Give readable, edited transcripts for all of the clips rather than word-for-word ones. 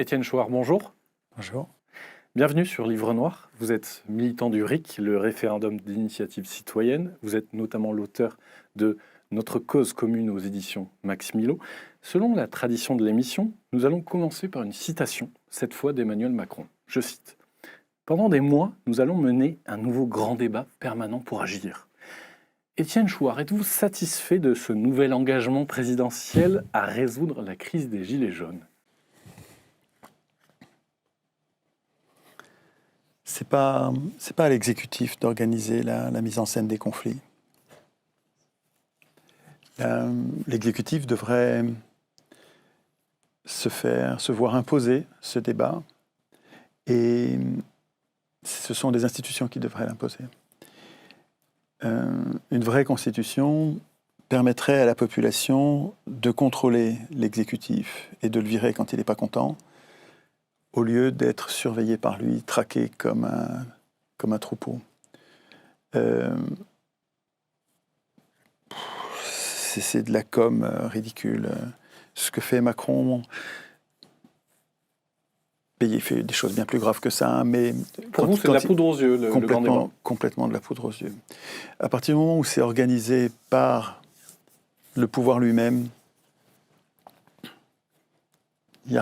Étienne Chouard, bonjour. Bonjour. Bienvenue sur Livre Noir. Vous êtes militant du RIC, le référendum d'initiative citoyenne. Vous êtes notamment l'auteur de Notre cause commune aux éditions Max Milo. Selon la tradition de l'émission, nous allons commencer par une citation, cette fois d'Emmanuel Macron. Je cite. « Pendant des mois, nous allons mener un nouveau grand débat permanent pour agir. » Étienne Chouard, êtes-vous satisfait de ce nouvel engagement présidentiel à résoudre la crise des Gilets jaunes ? C'est pas à l'exécutif d'organiser la mise en scène des conflits. L'exécutif devrait se voir imposer ce débat, et ce sont les institutions qui devraient l'imposer. Une vraie constitution permettrait à la population de contrôler l'exécutif et de le virer quand il n'est pas content, au lieu d'être surveillé par lui, traqué comme un troupeau. C'est de la com ridicule. Ce que fait Macron, il fait des choses bien plus graves que ça, mais... Pour vous, c'est de la poudre aux yeux, le grand débat. Complètement de la poudre aux yeux. À partir du moment où c'est organisé par le pouvoir lui-même, il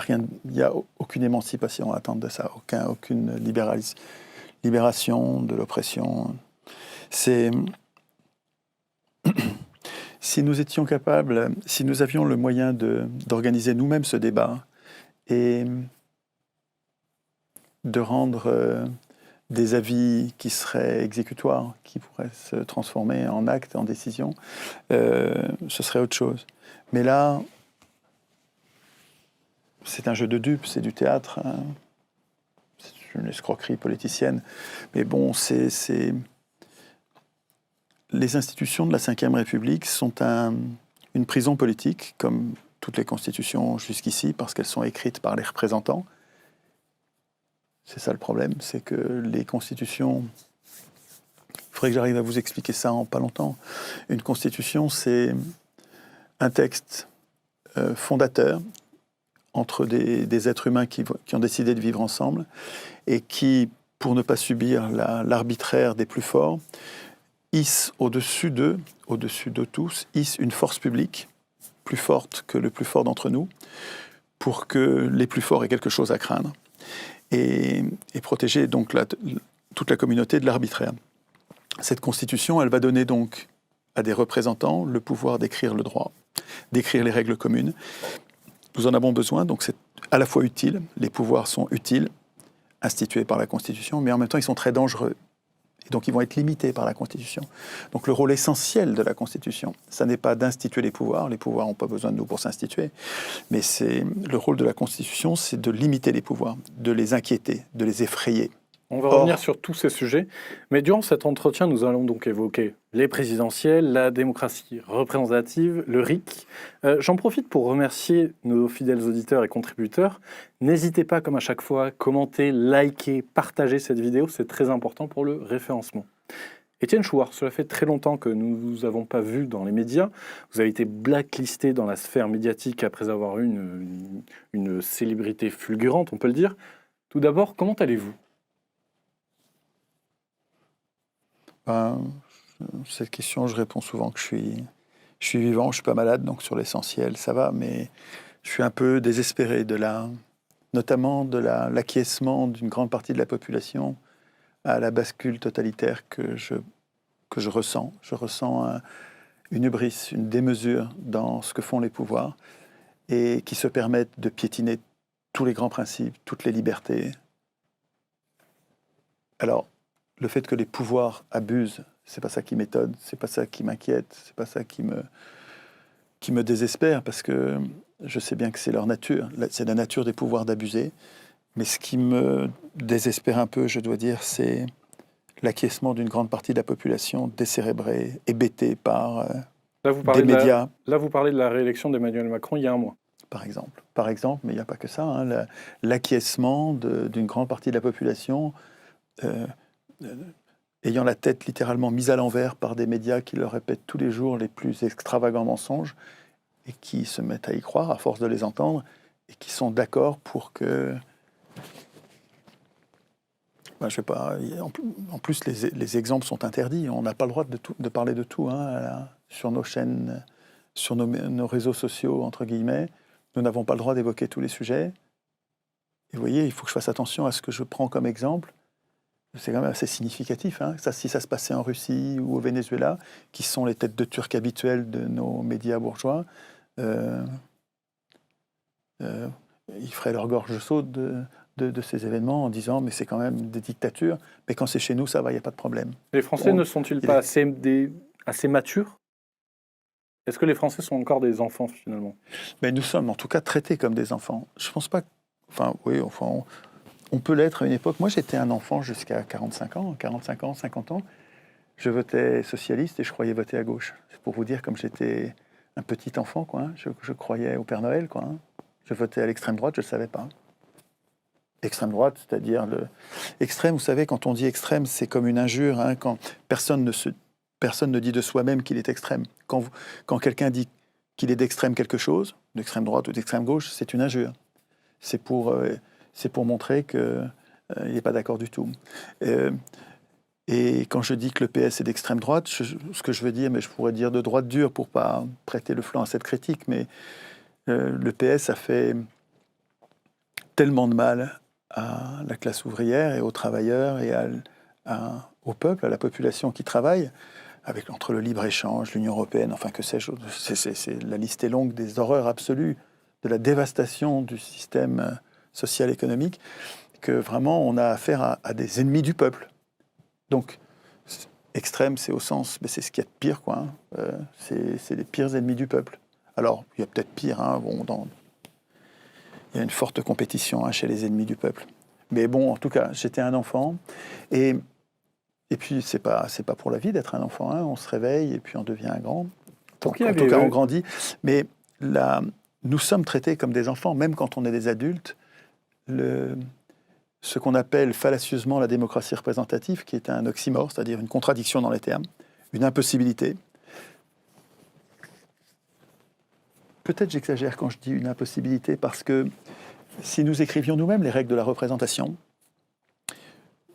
n'y a aucune émancipation à attendre de ça, aucune libération de l'oppression. Si nous étions capables, si nous avions le moyen d'organiser nous-mêmes ce débat et de rendre des avis qui seraient exécutoires, qui pourraient se transformer en actes, en décisions, ce serait autre chose. Mais là, c'est un jeu de dupes, c'est du théâtre, c'est une escroquerie politicienne. Mais bon, les institutions de la Ve République sont une prison politique, comme toutes les constitutions jusqu'ici, parce qu'elles sont écrites par les représentants. C'est ça le problème, c'est que les constitutions... Il faudrait que j'arrive à vous expliquer ça en pas longtemps. Une constitution, c'est un texte fondateur entre des êtres humains qui ont décidé de vivre ensemble et qui, pour ne pas subir l'arbitraire des plus forts, hissent au-dessus d'eux, au-dessus de tous, hissent une force publique plus forte que le plus fort d'entre nous, pour que les plus forts aient quelque chose à craindre, et protéger donc toute la communauté de l'arbitraire. Cette constitution, elle va donner donc à des représentants le pouvoir d'écrire le droit, d'écrire les règles communes. Nous en avons besoin, donc c'est à la fois utile, les pouvoirs sont utiles, institués par la Constitution, mais en même temps ils sont très dangereux. Et donc ils vont être limités par la Constitution. Donc le rôle essentiel de la Constitution, ça n'est pas d'instituer les pouvoirs n'ont pas besoin de nous pour s'instituer, mais le rôle de la Constitution, c'est de limiter les pouvoirs, de les inquiéter, de les effrayer. On va revenir sur tous ces sujets, mais durant cet entretien, nous allons donc évoquer les présidentielles, la démocratie représentative, le RIC. J'en profite pour remercier nos fidèles auditeurs et contributeurs. N'hésitez pas, comme à chaque fois, commenter, liker, partager cette vidéo, c'est très important pour le référencement. Étienne Chouard, cela fait très longtemps que nous ne vous avons pas vu dans les médias. Vous avez été blacklisté dans la sphère médiatique après avoir eu une célébrité fulgurante, on peut le dire. Tout d'abord, comment allez-vous ? Cette question, je réponds souvent que je suis vivant, je ne suis pas malade, donc sur l'essentiel, ça va, mais je suis un peu désespéré notamment de l'acquiescement d'une grande partie de la population à la bascule totalitaire que je ressens. Je ressens une hubris, une démesure dans ce que font les pouvoirs et qui se permettent de piétiner tous les grands principes, toutes les libertés. Alors, le fait que les pouvoirs abusent, c'est pas ça qui m'étonne, c'est pas ça qui m'inquiète, c'est pas ça qui me désespère, parce que je sais bien que c'est leur nature, c'est la nature des pouvoirs d'abuser. Mais ce qui me désespère un peu, je dois dire, c'est l'acquiescement d'une grande partie de la population décérébrée, hébétée par des médias. Là, vous parlez de la réélection d'Emmanuel Macron il y a un mois. Par exemple, mais il n'y a pas que ça. L'acquiescement d'une grande partie de la population ayant la tête littéralement mise à l'envers par des médias qui leur répètent tous les jours les plus extravagants mensonges et qui se mettent à y croire à force de les entendre et qui sont d'accord pour que... Ben, je sais pas, en plus, les exemples sont interdits. On n'a pas le droit de parler de tout sur nos chaînes, sur nos réseaux sociaux, entre guillemets. Nous n'avons pas le droit d'évoquer tous les sujets. Et vous voyez, il faut que je fasse attention à ce que je prends comme exemple. C'est quand même assez significatif. Si ça se passait en Russie ou au Venezuela, qui sont les têtes de Turcs habituelles de nos médias bourgeois, ils feraient leur gorge chaude de ces événements en disant « mais c'est quand même des dictatures, mais quand c'est chez nous, ça va, il n'y a pas de problème ». Les Français ne sont-ils pas assez matures? Est-ce que les Français sont encore des enfants, finalement? Mais nous sommes en tout cas traités comme des enfants. Je ne pense pas... on peut l'être à une époque. Moi, j'étais un enfant jusqu'à 45 ans, 50 ans. Je votais socialiste et je croyais voter à gauche. C'est pour vous dire comme j'étais un petit enfant, quoi. Je croyais au Père Noël, quoi. Je votais à l'extrême droite, je ne le savais pas. Extrême droite, c'est-à-dire extrême, vous savez, quand on dit extrême, c'est comme une injure, quand personne ne dit de soi-même qu'il est extrême. Quand quelqu'un dit qu'il est d'extrême quelque chose, d'extrême droite ou d'extrême gauche, c'est une injure. C'est pour montrer qu'il n'est pas d'accord du tout. Et quand je dis que le PS est d'extrême droite, ce que je veux dire, mais je pourrais dire de droite dure pour ne pas prêter le flanc à cette critique, mais le PS a fait tellement de mal à la classe ouvrière et aux travailleurs et au peuple, à la population qui travaille, entre le libre-échange, l'Union européenne, enfin que sais-je, la liste est longue des horreurs absolues, de la dévastation du système social-économique, que vraiment on a affaire à des ennemis du peuple. Donc, extrême, c'est au sens, mais c'est ce qu'il y a de pire, quoi. C'est les pires ennemis du peuple. Alors, il y a peut-être pire, il y a une forte compétition chez les ennemis du peuple. Mais bon, en tout cas, j'étais un enfant. Et puis, c'est pas pour la vie d'être un enfant. On se réveille et puis on devient un grand. En tout cas, on grandit. Mais là, nous sommes traités comme des enfants, même quand on est des adultes. Ce qu'on appelle fallacieusement la démocratie représentative, qui est un oxymore, c'est-à-dire une contradiction dans les termes, une impossibilité. Peut-être j'exagère quand je dis une impossibilité, parce que si nous écrivions nous-mêmes les règles de la représentation,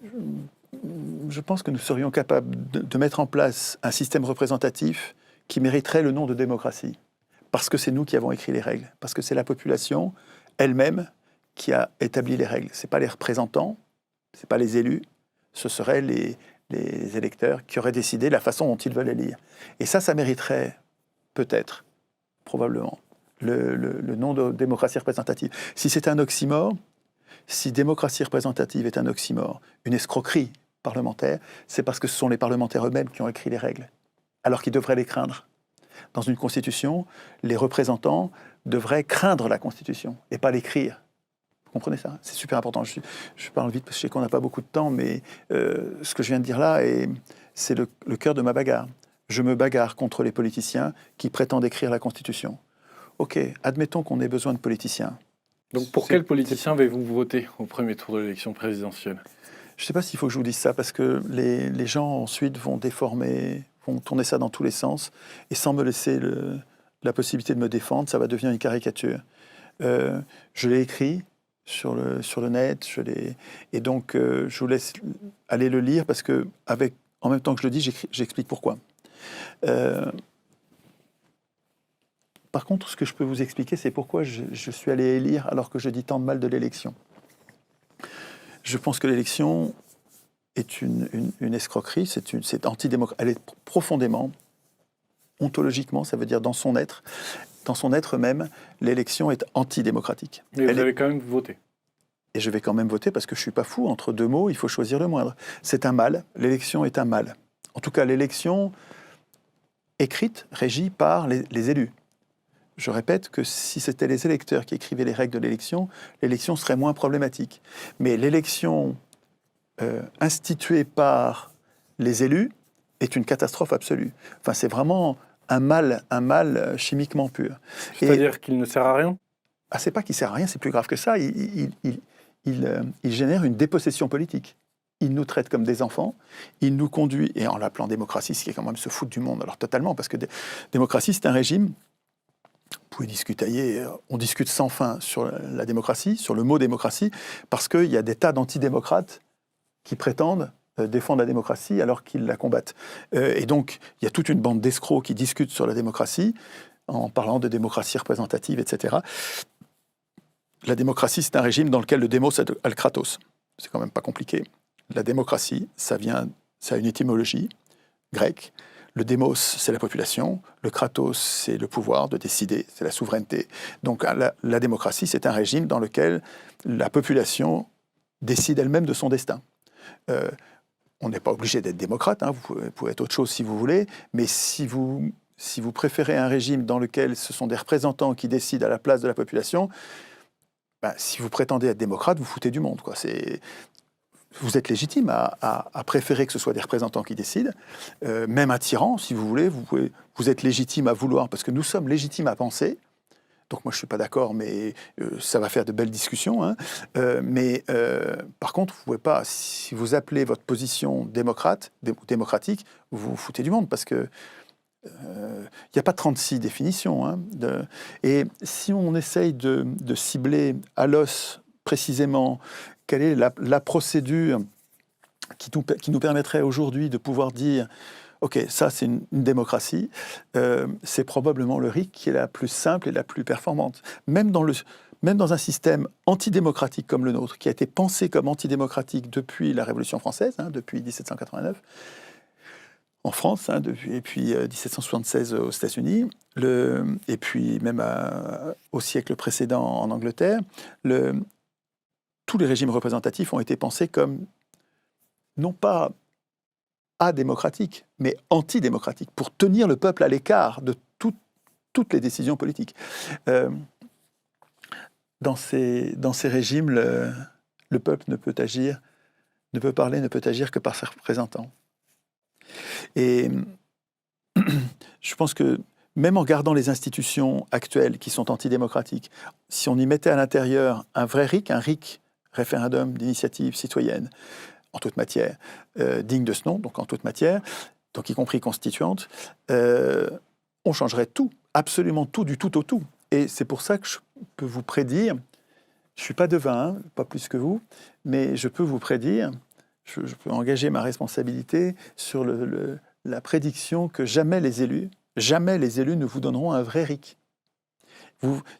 je pense que nous serions capables de mettre en place un système représentatif qui mériterait le nom de démocratie. Parce que c'est nous qui avons écrit les règles, parce que c'est la population elle-même qui a établi les règles. Ce n'est pas les représentants, ce n'est pas les élus, ce seraient les électeurs qui auraient décidé la façon dont ils veulent élire. Et ça mériterait peut-être, probablement, le nom de démocratie représentative. Si c'est un oxymore, si démocratie représentative est un oxymore, une escroquerie parlementaire, c'est parce que ce sont les parlementaires eux-mêmes qui ont écrit les règles, alors qu'ils devraient les craindre. Dans une constitution, les représentants devraient craindre la constitution et pas l'écrire. Vous comprenez ça? C'est super important. Je parle vite parce que je sais qu'on n'a pas beaucoup de temps, mais ce que je viens de dire là, c'est le cœur de ma bagarre. Je me bagarre contre les politiciens qui prétendent écrire la Constitution. Ok, admettons qu'on ait besoin de politiciens. Donc pour quel politicien avez-vous voté au premier tour de l'élection présidentielle? Je ne sais pas s'il faut que je vous dise ça, parce que les gens ensuite vont déformer, vont tourner ça dans tous les sens, et sans me laisser la possibilité de me défendre, ça va devenir une caricature. Je l'ai écrit sur le net, et donc je vous laisse aller le lire, parce que en même temps que je le dis, j'explique pourquoi. Par contre, ce que je peux vous expliquer, c'est pourquoi je suis allé élire alors que je dis tant de mal de l'élection. Je pense que l'élection est une escroquerie, c'est antidémocratique. Elle est profondément, ontologiquement, ça veut dire dans son être même, l'élection est antidémocratique. Mais vous avez quand même voté. Et je vais quand même voter parce que je ne suis pas fou. Entre deux mots, il faut choisir le moindre. C'est un mal, l'élection est un mal. En tout cas, l'élection écrite, régie par les élus. Je répète que si c'était les électeurs qui écrivaient les règles de l'élection serait moins problématique. Mais l'élection instituée par les élus est une catastrophe absolue. Enfin, c'est vraiment un mal chimiquement pur. C'est-à-dire qu'il ne sert à rien? C'est pas qu'il sert à rien, c'est plus grave que ça. Il génère une dépossession politique. Il nous traite comme des enfants, il nous conduit, et en l'appelant démocratie, ce qui est quand même se foutre du monde, alors totalement, parce que démocratie, c'est un régime pouvez discutailler, on discute sans fin sur la démocratie, sur le mot démocratie, parce qu'il y a des tas d'antidémocrates qui prétendent défendre la démocratie alors qu'ils la combattent. Et donc, il y a toute une bande d'escrocs qui discutent sur la démocratie en parlant de démocratie représentative, etc. La démocratie, c'est un régime dans lequel le démos a le kratos. C'est quand même pas compliqué. La démocratie, ça a une étymologie grecque. Le démos, c'est la population. Le kratos, c'est le pouvoir de décider, c'est la souveraineté. Donc la démocratie, c'est un régime dans lequel la population décide elle-même de son destin. On n'est pas obligé d'être démocrate, hein, vous pouvez être autre chose si vous voulez, mais si vous préférez un régime dans lequel ce sont des représentants qui décident à la place de la population, ben, si vous prétendez être démocrate, vous foutez du monde, quoi. Vous êtes légitime à préférer que ce soit des représentants qui décident, même un tyran, si vous voulez, vous êtes légitime à vouloir, parce que nous sommes légitimes à penser. Donc moi, je ne suis pas d'accord, mais ça va faire de belles discussions. Hein. Par contre, vous ne pouvez pas, si vous appelez votre position démocratique, vous vous foutez du monde, parce que il n'y a pas 36 définitions. Hein, et si on essaye de cibler à l'os précisément quelle est la procédure qui nous permettrait aujourd'hui de pouvoir dire « Ok, ça c'est une démocratie », c'est probablement le RIC qui est la plus simple et la plus performante. Même dans un système antidémocratique comme le nôtre, qui a été pensé comme antidémocratique depuis la Révolution française, hein, depuis 1789, en France, hein, et puis 1776 aux États-Unis, et puis même au siècle précédent en Angleterre, tous les régimes représentatifs ont été pensés comme, non pas adémocratiques, mais antidémocratiques, pour tenir le peuple à l'écart de toutes les décisions politiques. Dans ces régimes, le peuple ne peut agir que par ses représentants. Et je pense que même en gardant les institutions actuelles qui sont antidémocratiques, si on y mettait à l'intérieur un vrai RIC, référendum d'initiative citoyenne, en toute matière, digne de ce nom, donc en toute matière, donc y compris constituante, on changerait tout, absolument tout, du tout au tout. Et c'est pour ça que je peux vous prédire, je ne suis pas devin, hein, pas plus que vous, mais je peux vous prédire, je peux engager ma responsabilité sur la prédiction que jamais les élus ne vous donneront un vrai RIC.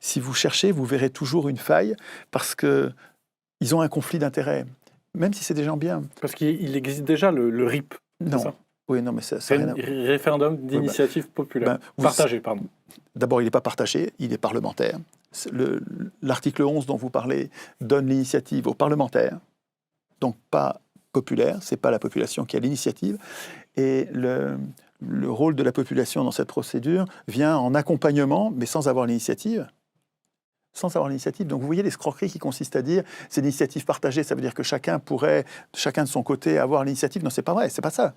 Si vous cherchez, vous verrez toujours une faille parce qu'ils ont un conflit d'intérêts, même si c'est des gens bien. Parce qu'il existe déjà le RIP, non. C'est ça? Oui, non, mais ça c'est un référendum d'initiative populaire. Partagé, pardon. D'abord, il n'est pas partagé, il est parlementaire. L'article 11 dont vous parlez donne l'initiative aux parlementaires, donc pas populaire, c'est pas la population qui a l'initiative. Et le rôle de la population dans cette procédure vient en accompagnement, mais sans avoir l'initiative. Donc vous voyez l'escroquerie qui consiste à dire c'est l'initiative partagée, ça veut dire que chacun pourrait, chacun de son côté, avoir l'initiative. Non, c'est pas vrai, c'est pas ça.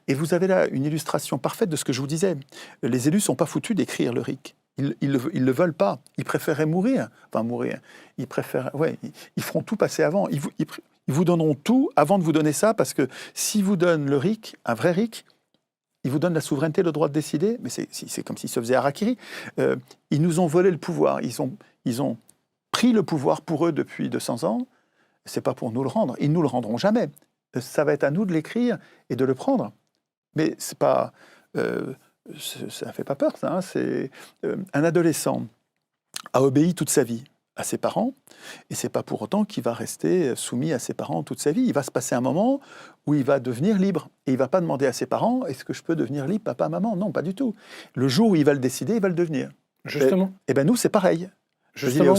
Et vous avez là une illustration parfaite de ce que je vous disais. Les élus sont pas foutus d'écrire le RIC. Ils le veulent pas. Ils préféraient mourir. Enfin, mourir. Ils feront tout passer avant. Ils vous donneront tout avant de vous donner ça, parce que s'ils vous donnent le RIC, un vrai RIC, ils vous donnent la souveraineté, le droit de décider, mais c'est comme s'ils se faisaient harakiri. Ils nous ont volé le pouvoir. Ils ont pris le pouvoir pour eux depuis 200 ans. C'est pas pour nous le rendre. Ils nous le rendront jamais. Ça va être à nous de l'écrire et de le prendre. Mais c'est pas... ça fait pas peur, ça. Hein. Un adolescent a obéi toute sa vie à ses parents, et c'est pas pour autant qu'il va rester soumis à ses parents toute sa vie. Il va se passer un moment où il va devenir libre, et il va pas demander à ses parents « Est-ce que je peux devenir libre, papa, maman ?» Non, pas du tout. Le jour où il va le décider, il va le devenir. Justement. Et ben nous, c'est pareil. Justement,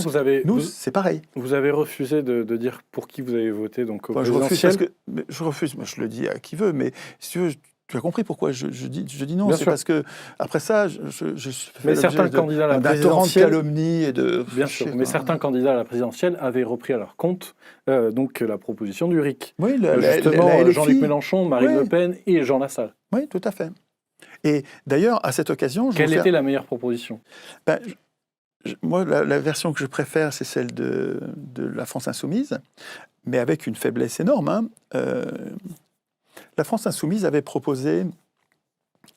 c'est pareil. Vous avez refusé de dire pour qui vous avez voté, donc au présidentiel. Je refuse, moi, je le dis à qui veut, mais si tu veux... Tu as compris pourquoi je dis non. C'est parce que après ça, mais certains candidats à la présidentielle, calomnie et de. Bien sûr, mais certains candidats à la présidentielle avaient repris à leur compte donc la proposition du RIC. Oui, justement, Jean-Luc Mélenchon, Marine Le Pen et Jean Lassalle. Oui, tout à fait. Et d'ailleurs, à cette occasion, quelle était la meilleure proposition? Moi, la version que je préfère, c'est celle de la France Insoumise, mais avec une faiblesse énorme. Hein. La France Insoumise avait proposé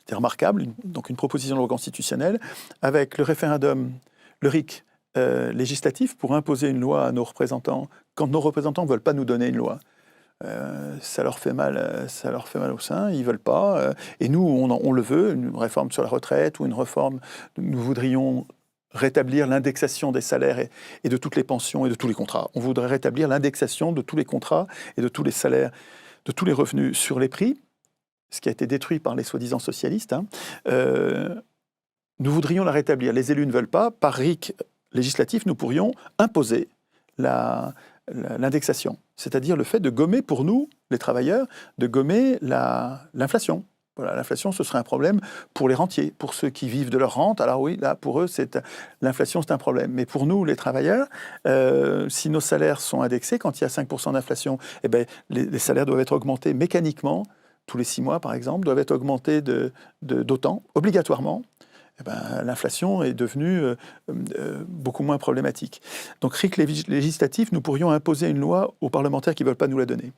C'était remarquable, donc une proposition de loi constitutionnelle, avec le référendum, le RIC législatif, pour imposer une loi à nos représentants, quand nos représentants ne veulent pas nous donner une loi. Ça leur fait mal au sein, ils ne veulent pas. Et nous, on le veut, une réforme sur la retraite ou une réforme, nous voudrions rétablir l'indexation des salaires et de toutes les pensions et de tous les contrats. On voudrait rétablir l'indexation de tous les contrats et de tous les salaires, de tous les revenus sur les prix, ce qui a été détruit par les soi-disant socialistes. Nous voudrions la rétablir. Les élus ne veulent pas. Par RIC législatif, nous pourrions imposer l'indexation, c'est-à-dire le fait de gommer pour nous, les travailleurs, de gommer l'inflation. Voilà, l'inflation, ce serait un problème pour les rentiers, pour ceux qui vivent de leur rente. Alors oui, là, pour eux, l'inflation, c'est un problème. Mais pour nous, les travailleurs, si nos salaires sont indexés, quand il y a 5% d'inflation, eh ben, les salaires doivent être augmentés mécaniquement, tous les 6 mois, par exemple, doivent être augmentés d'autant, obligatoirement. Eh ben, l'inflation est devenue beaucoup moins problématique. Donc, RIC législatif, nous pourrions imposer une loi aux parlementaires qui ne veulent pas nous la donner.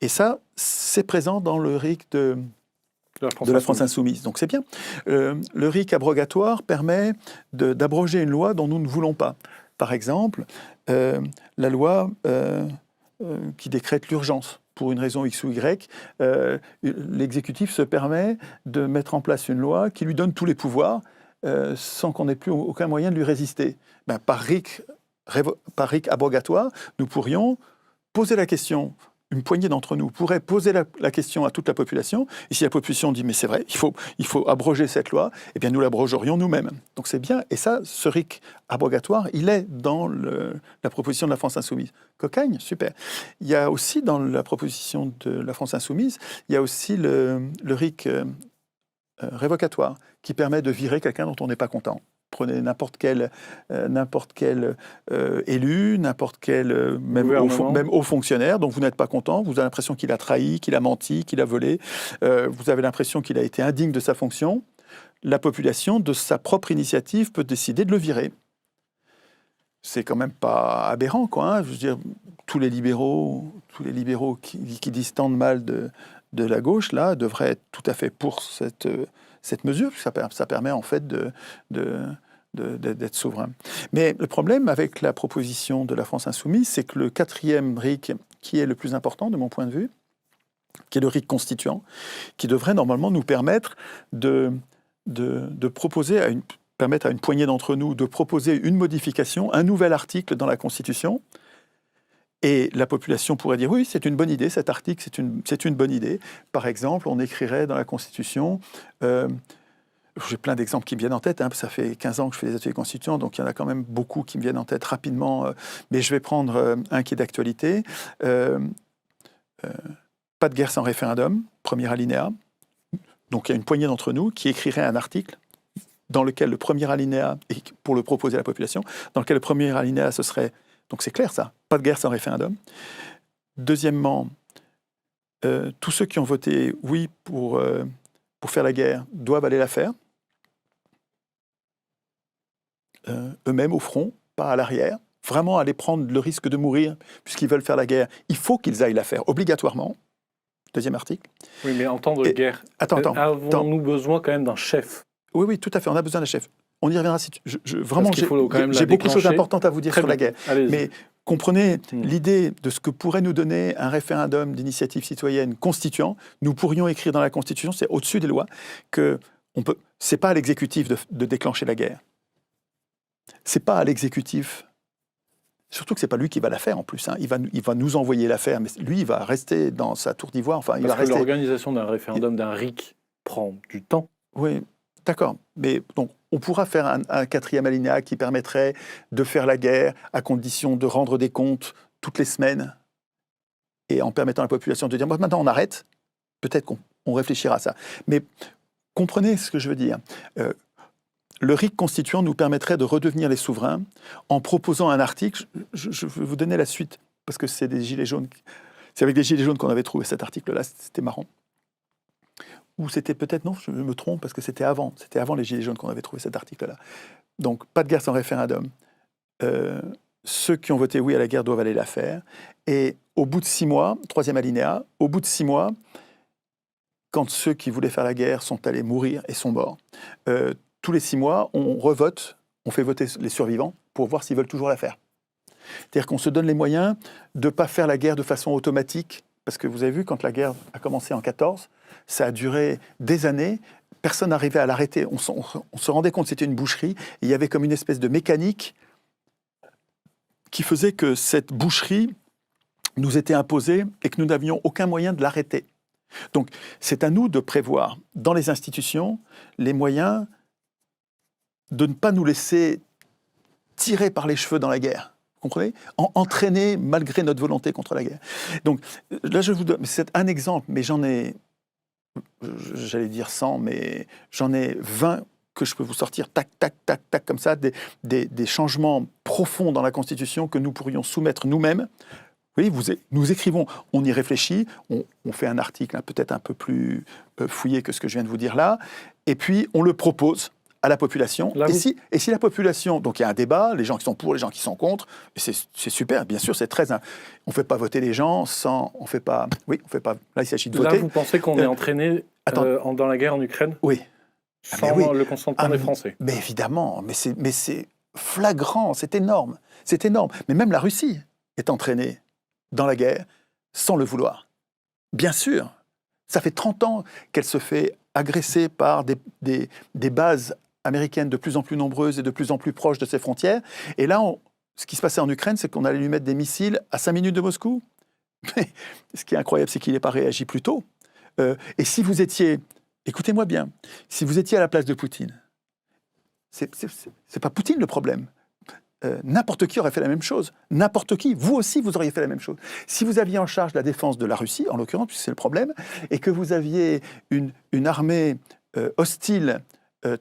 Et ça, c'est présent dans le RIC de la France insoumise. Donc, c'est bien. Le RIC abrogatoire permet d'abroger une loi dont nous ne voulons pas. Par exemple, la loi qui décrète l'urgence. Pour une raison X ou Y, l'exécutif se permet de mettre en place une loi qui lui donne tous les pouvoirs sans qu'on n'ait plus aucun moyen de lui résister. Ben, par RIC abrogatoire, nous pourrions poser la question, une poignée d'entre nous pourrait poser la question à toute la population, et si la population dit « mais c'est vrai, il faut abroger cette loi », eh bien nous l'abrogerions nous-mêmes. Donc c'est bien, et ça, ce RIC abrogatoire, il est dans la proposition de la France insoumise. Cocagne, super. Il y a aussi dans la proposition de la France insoumise, il y a aussi le RIC révocatoire, qui permet de virer quelqu'un dont on n'est pas content. Prenez n'importe quel élu, n'importe quel même haut fonctionnaire dont vous n'êtes pas content, vous avez l'impression qu'il a trahi, qu'il a menti, qu'il a volé, vous avez l'impression qu'il a été indigne de sa fonction. La population, de sa propre initiative, peut décider de le virer. C'est quand même pas aberrant, quoi. Hein. Je veux dire, tous les libéraux qui disent tant de mal de la gauche, là, devraient être tout à fait pour cette mesure. Ça permet en fait d'être souverain. Mais le problème avec la proposition de la France insoumise, c'est que le 4e RIC, qui est le plus important de mon point de vue, qui est le RIC constituant, qui devrait normalement nous permettre de proposer permettre à une poignée d'entre nous de proposer une modification, un nouvel article dans la Constitution. Et la population pourrait dire, oui, c'est une bonne idée, cet article, c'est une bonne idée. Par exemple, on écrirait dans la Constitution, j'ai plein d'exemples qui me viennent en tête, hein, ça fait 15 ans que je fais des ateliers constituants, donc il y en a quand même beaucoup qui me viennent en tête rapidement, mais je vais prendre un qui est d'actualité. Pas de guerre sans référendum, premier alinéa. Donc il y a une poignée d'entre nous qui écrirait un article dans lequel le premier alinéa, et pour le proposer à la population, dans lequel le premier alinéa, ce serait... Donc c'est clair ça, pas de guerre sans référendum. Deuxièmement, tous ceux qui ont voté oui pour faire la guerre doivent aller la faire, eux-mêmes au front, pas à l'arrière, vraiment aller prendre le risque de mourir puisqu'ils veulent faire la guerre. Il faut qu'ils aillent la faire, obligatoirement. Deuxième article. Oui, mais en temps de guerre, avons-nous besoin quand même d'un chef? Oui, tout à fait, on a besoin d'un chef. On y reviendra. Vraiment, j'ai beaucoup de choses importantes à vous dire sur la guerre. Mais comprenez l'idée de ce que pourrait nous donner un référendum d'initiative citoyenne constituant. Nous pourrions écrire dans la Constitution, c'est au-dessus des lois, que c'est pas à l'exécutif de déclencher la guerre. C'est pas à l'exécutif. Surtout que c'est pas lui qui va la faire en plus. Hein. Il va nous envoyer la faire, mais lui, il va rester dans sa tour d'ivoire. Enfin, l'organisation d'un référendum, d'un RIC, prend du temps. Oui. D'accord, mais donc on pourra faire un 4e alinéa qui permettrait de faire la guerre à condition de rendre des comptes toutes les semaines et en permettant à la population de dire bon, maintenant on arrête, peut-être qu'on réfléchira à ça. Mais comprenez ce que je veux dire. Le RIC constituant nous permettrait de redevenir les souverains en proposant un article. Je vais vous donner la suite parce que c'est des gilets jaunes. C'est avec des gilets jaunes qu'on avait trouvé cet article-là, c'était marrant. Ou c'était peut-être, non, je me trompe, parce que c'était avant les Gilets jaunes qu'on avait trouvé cet article-là. Donc, pas de guerre sans référendum. Ceux qui ont voté oui à la guerre doivent aller la faire. Et au bout de 6 mois, 3e alinéa, au bout de 6 mois, quand ceux qui voulaient faire la guerre sont allés mourir et sont morts, tous les 6 mois, on revote, on fait voter les survivants pour voir s'ils veulent toujours la faire. C'est-à-dire qu'on se donne les moyens de ne pas faire la guerre de façon automatique, parce que vous avez vu, quand la guerre a commencé en 14, ça a duré des années, personne n'arrivait à l'arrêter, on se rendait compte que c'était une boucherie, et il y avait comme une espèce de mécanique qui faisait que cette boucherie nous était imposée et que nous n'avions aucun moyen de l'arrêter. Donc c'est à nous de prévoir dans les institutions les moyens de ne pas nous laisser tirer par les cheveux dans la guerre. Vous comprenez ? Entraîner malgré notre volonté contre la guerre. Donc là, je vous donne, c'est un exemple, mais j'en ai, j'allais dire 100, mais j'en ai 20 que je peux vous sortir, tac, tac, tac, tac, comme ça, des changements profonds dans la Constitution que nous pourrions soumettre nous-mêmes. Oui, nous écrivons, on y réfléchit, on fait un article peut-être un peu plus fouillé que ce que je viens de vous dire là, et puis on le propose à la population. Et si la population, donc il y a un débat, les gens qui sont pour, les gens qui sont contre, et c'est super, bien sûr, c'est très... On ne fait pas voter les gens sans... On fait pas... Oui, on fait pas... Là, il s'agit de voter. Là, vous pensez qu'on est entraîné dans la guerre en Ukraine ? Oui. Sans le consentement des Français. Mais évidemment, mais c'est flagrant, c'est énorme. C'est énorme. Mais même la Russie est entraînée dans la guerre sans le vouloir. Bien sûr, ça fait 30 ans qu'elle se fait agresser par des bases américaines de plus en plus nombreuses et de plus en plus proches de ses frontières. Et là, ce qui se passait en Ukraine, c'est qu'on allait lui mettre des missiles à 5 minutes de Moscou. Mais ce qui est incroyable, c'est qu'il n'ait pas réagi plus tôt. Et si vous étiez, écoutez-moi bien, si vous étiez à la place de Poutine, c'est pas Poutine le problème. N'importe qui aurait fait la même chose. N'importe qui. Vous aussi, vous auriez fait la même chose. Si vous aviez en charge la défense de la Russie, en l'occurrence, puisque c'est le problème, et que vous aviez une armée hostile,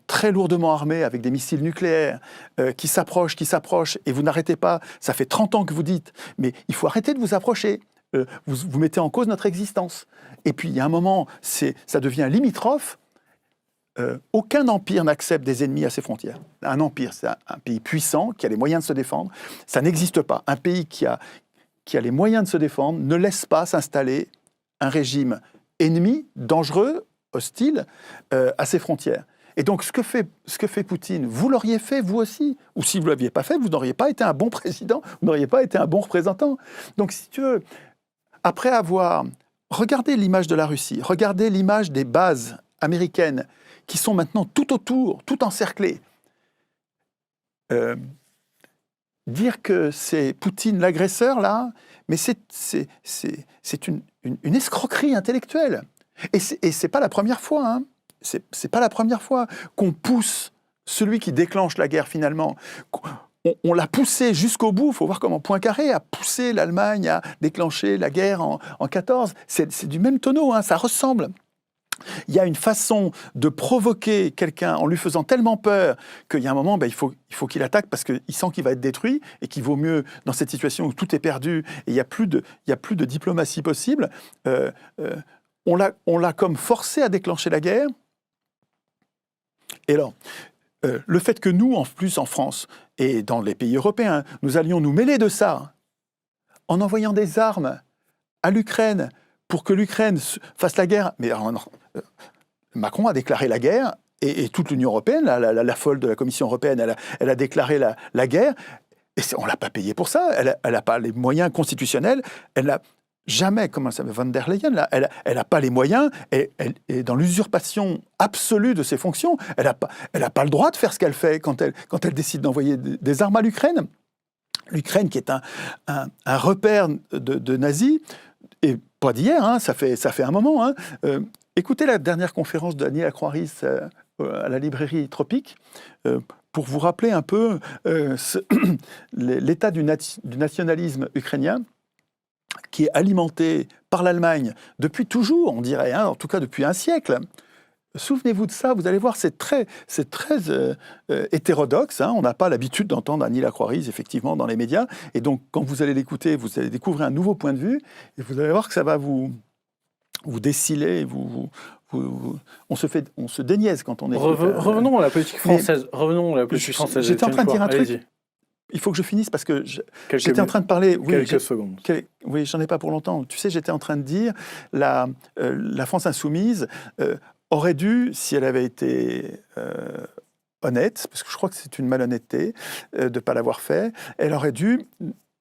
très lourdement armée, avec des missiles nucléaires, qui s'approche, et vous n'arrêtez pas, ça fait 30 ans que vous dites, mais il faut arrêter de vous approcher. Vous mettez en cause notre existence. Et puis, il y a un moment, ça devient limitrophe. Aucun empire n'accepte des ennemis à ses frontières. Un empire, c'est un pays puissant, qui a les moyens de se défendre. Ça n'existe pas. Un pays qui a les moyens de se défendre ne laisse pas s'installer un régime ennemi, dangereux, hostile, à ses frontières. Et donc, ce que fait Poutine, vous l'auriez fait, vous aussi. Ou si vous ne l'aviez pas fait, vous n'auriez pas été un bon président, vous n'auriez pas été un bon représentant. Donc, si tu veux, après avoir... Regardez l'image de la Russie, regardez l'image des bases américaines qui sont maintenant tout autour, tout encerclées. Dire que c'est Poutine l'agresseur, là, mais c'est une escroquerie intellectuelle. Et c'est pas la première fois, hein. C'est pas la première fois qu'on pousse celui qui déclenche la guerre finalement. On l'a poussé jusqu'au bout. Il faut voir comment Poincaré a poussé l'Allemagne à déclencher la guerre en 14. C'est du même tonneau, hein, ça ressemble. Il y a une façon de provoquer quelqu'un en lui faisant tellement peur qu'il y a un moment, il faut qu'il attaque parce qu'il sent qu'il va être détruit et qu'il vaut mieux, dans cette situation où tout est perdu et il n'y a plus de diplomatie possible, on l'a comme forcé à déclencher la guerre. Et alors, le fait que nous, en plus en France et dans les pays européens, nous allions nous mêler de ça en envoyant des armes à l'Ukraine pour que l'Ukraine fasse la guerre. Mais alors, Macron a déclaré la guerre et toute l'Union européenne, la folle de la Commission européenne, elle a déclaré la guerre. Et on ne l'a pas payé pour ça. Elle n'a pas les moyens constitutionnels. Elle n'a jamais, comment ça s'appelle, von der Leyen, là, elle n'a pas les moyens. Elle est dans l'usurpation absolue de ses fonctions. Elle n'a pas le droit de faire ce qu'elle fait quand elle décide d'envoyer des armes à l'Ukraine. L'Ukraine qui est un repère de nazis. Et pas d'hier, hein, ça fait un moment. Hein. Écoutez la dernière conférence de Daniel Acroiris à la librairie Tropique pour vous rappeler un peu l'état du nationalisme ukrainien qui est alimenté par l'Allemagne depuis toujours, on dirait, hein, en tout cas depuis un siècle. Souvenez-vous de ça, vous allez voir, c'est très hétérodoxe. Hein, on n'a pas l'habitude d'entendre Daniel Acroiris, effectivement, dans les médias. Et donc, quand vous allez l'écouter, vous allez découvrir un nouveau point de vue. Et vous allez voir que ça va vous déciler. On se déniaise quand on est... Revenons à la politique française. J'étais en train de dire un truc. il faut que je finisse parce que Quelques j'étais en train de parler. Oui, quelques secondes. Oui, j'en ai pas pour longtemps. Tu sais, j'étais en train de dire la France insoumise aurait dû, si elle avait été honnête, parce que je crois que c'est une malhonnêteté de ne pas l'avoir fait, elle aurait dû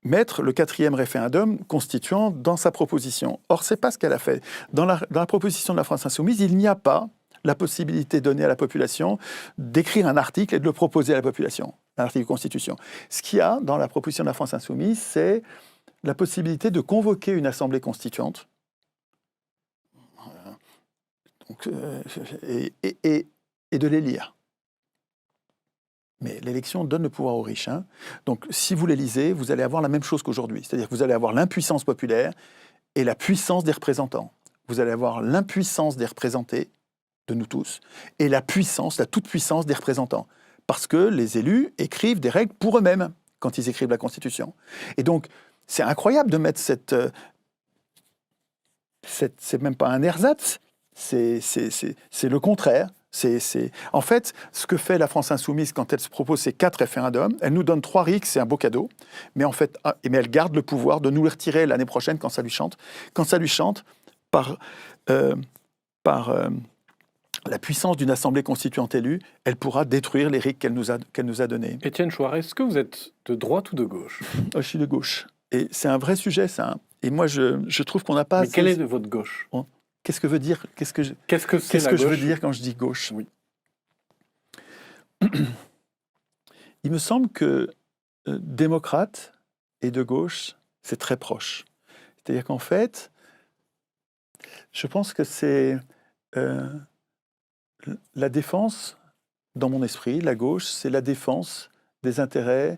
mettre le 4e référendum constituant dans sa proposition. Or, c'est pas ce qu'elle a fait. Dans la proposition de la France insoumise, il n'y a pas la possibilité donnée à la population d'écrire un article et de le proposer à la population, un article de constitution. Ce qu'il y a dans la proposition de la France insoumise, c'est la possibilité de convoquer une assemblée constituante et de l'élire. Mais l'élection donne le pouvoir aux riches. Hein. Donc, si vous l'élisez, vous allez avoir la même chose qu'aujourd'hui. C'est-à-dire que vous allez avoir l'impuissance populaire et la puissance des représentants. Vous allez avoir l'impuissance des représentés, de nous tous, et la toute-puissance des représentants. Parce que les élus écrivent des règles pour eux-mêmes quand ils écrivent la Constitution. Et donc, c'est incroyable de mettre c'est même pas un ersatz, c'est le contraire. En fait, ce que fait la France insoumise quand elle se propose ces 4 référendums, elle nous donne 3 RIC, c'est un beau cadeau, mais en fait, mais elle garde le pouvoir de nous les retirer l'année prochaine quand ça lui chante. Quand ça lui chante, par la puissance d'une assemblée constituante élue, elle pourra détruire les RIC qu'elle nous a donnés. Étienne Chouard, est-ce que vous êtes de droite ou de gauche ? Je suis de gauche. Et c'est un vrai sujet, ça. Et moi, je trouve qu'on n'a pas... Mais quelle est de votre gauche ? Qu'est-ce que veut dire Qu'est-ce que je veux dire quand je dis gauche ? Oui. Il me semble que démocrate et de gauche, c'est très proche. C'est-à-dire qu'en fait, je pense que c'est la défense, dans mon esprit, la gauche, c'est la défense des intérêts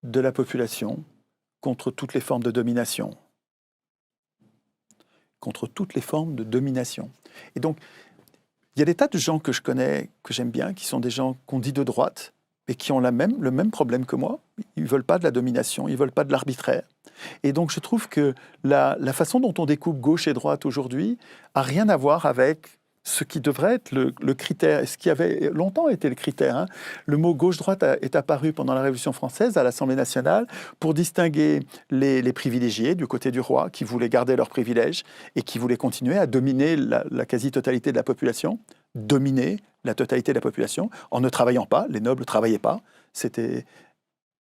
de la population contre toutes les formes de domination. Contre toutes les formes de domination. Et donc, il y a des tas de gens que je connais, que j'aime bien, qui sont des gens qu'on dit de droite, et qui ont le même problème que moi. Ils ne veulent pas de la domination, ils ne veulent pas de l'arbitraire. Et donc, je trouve que la façon dont on découpe gauche et droite aujourd'hui n'a rien à voir avec ce qui devrait être le critère, et ce qui avait longtemps été le critère. Hein. Le mot gauche-droite est apparu pendant la Révolution française à l'Assemblée nationale pour distinguer les privilégiés du côté du roi, qui voulaient garder leurs privilèges et qui voulaient continuer à dominer la quasi-totalité de la population, dominer la totalité de la population en ne travaillant pas. Les nobles ne travaillaient pas. C'était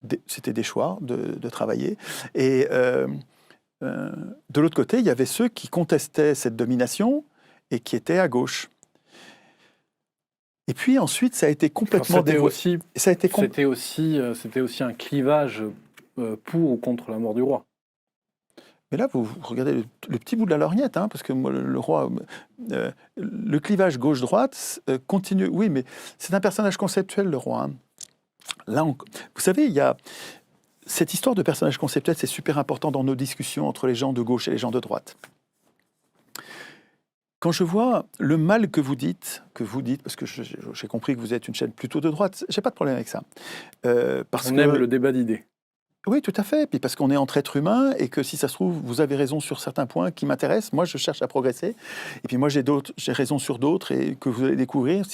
des choix de travailler. Et de l'autre côté, il y avait ceux qui contestaient cette domination et qui étaient à gauche. Et puis ensuite, ça a été complètement dévoyé. C'était aussi un clivage pour ou contre la mort du roi. Mais là, vous regardez le petit bout de la lorgnette, hein, parce que moi, le roi, le clivage gauche-droite continue. Oui, mais c'est un personnage conceptuel, le roi. Hein. Là, vous savez, il y a cette histoire de personnage conceptuel, c'est super important dans nos discussions entre les gens de gauche et les gens de droite. Quand je vois le mal que vous dites, parce que j'ai compris que vous êtes une chaîne plutôt de droite, j'ai pas de problème avec ça. On aime le débat d'idées. Oui, tout à fait. Puis parce qu'on est entre êtres humains et que si ça se trouve, vous avez raison sur certains points qui m'intéressent. Moi, je cherche à progresser. Et puis moi, j'ai raison sur d'autres et que vous allez découvrir.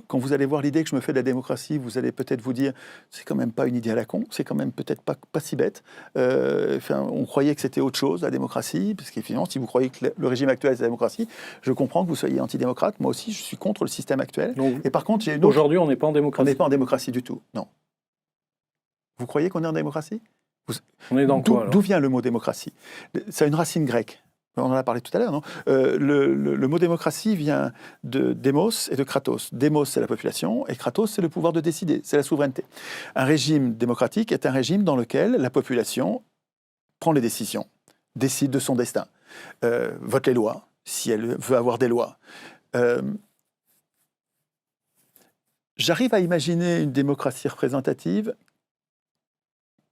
Quand vous allez voir l'idée que je me fais de la démocratie, vous allez peut-être vous dire, c'est quand même pas une idée à la con. C'est quand même peut-être pas si bête. On croyait que c'était autre chose, la démocratie. Parce qu'effectivement, si vous croyez que le régime actuel, c'est la démocratie, je comprends que vous soyez antidémocrate. Moi aussi, je suis contre le système actuel. Donc, et par contre, aujourd'hui, on n'est pas en démocratie. On n'est pas en démocratie du tout, non. Vous croyez qu'on est en démocratie ? On est dans quoi, alors ? D'où vient le mot démocratie ? Ça a une racine grecque. On en a parlé tout à l'heure, non ? Le mot démocratie vient de démos et de kratos. Démos, c'est la population, et kratos, c'est le pouvoir de décider, c'est la souveraineté. Un régime démocratique est un régime dans lequel la population prend les décisions, décide de son destin, vote les lois, si elle veut avoir des lois. J'arrive à imaginer une démocratie représentative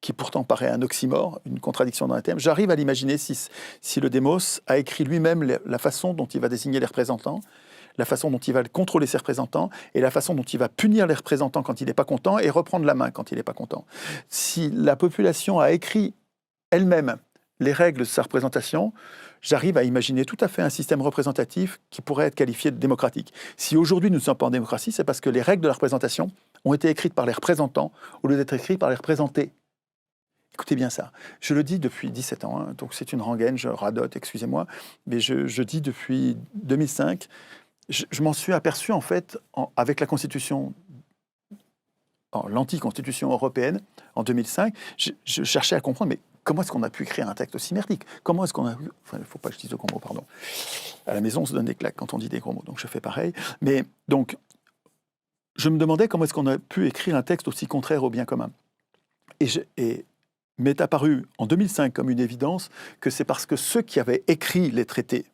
qui pourtant paraît un oxymore, une contradiction dans un terme. J'arrive à l'imaginer si le démos a écrit lui-même la façon dont il va désigner les représentants, la façon dont il va contrôler ses représentants et la façon dont il va punir les représentants quand il n'est pas content et reprendre la main quand il n'est pas content. Si la population a écrit elle-même les règles de sa représentation, j'arrive à imaginer tout à fait un système représentatif qui pourrait être qualifié de démocratique. Si aujourd'hui nous ne sommes pas en démocratie, c'est parce que les règles de la représentation ont été écrites par les représentants au lieu d'être écrites par les représentés. Écoutez bien ça. Je le dis depuis 17 ans, hein, donc c'est une rengaine, je radote, excusez-moi, mais je dis depuis 2005, je m'en suis aperçu en fait avec la Constitution, l'anti-constitution européenne en 2005, je cherchais à comprendre, mais comment est-ce qu'on a pu écrire un texte aussi merdique? Comment est-ce qu'on a pu... Enfin, il ne faut pas que je dise de gros mots, pardon. À la maison, on se donne des claques quand on dit des gros mots, donc je fais pareil. Mais donc, je me demandais comment est-ce qu'on a pu écrire un texte aussi contraire au bien commun. Et m'est apparu en 2005 comme une évidence que c'est parce que ceux qui avaient écrit les traités,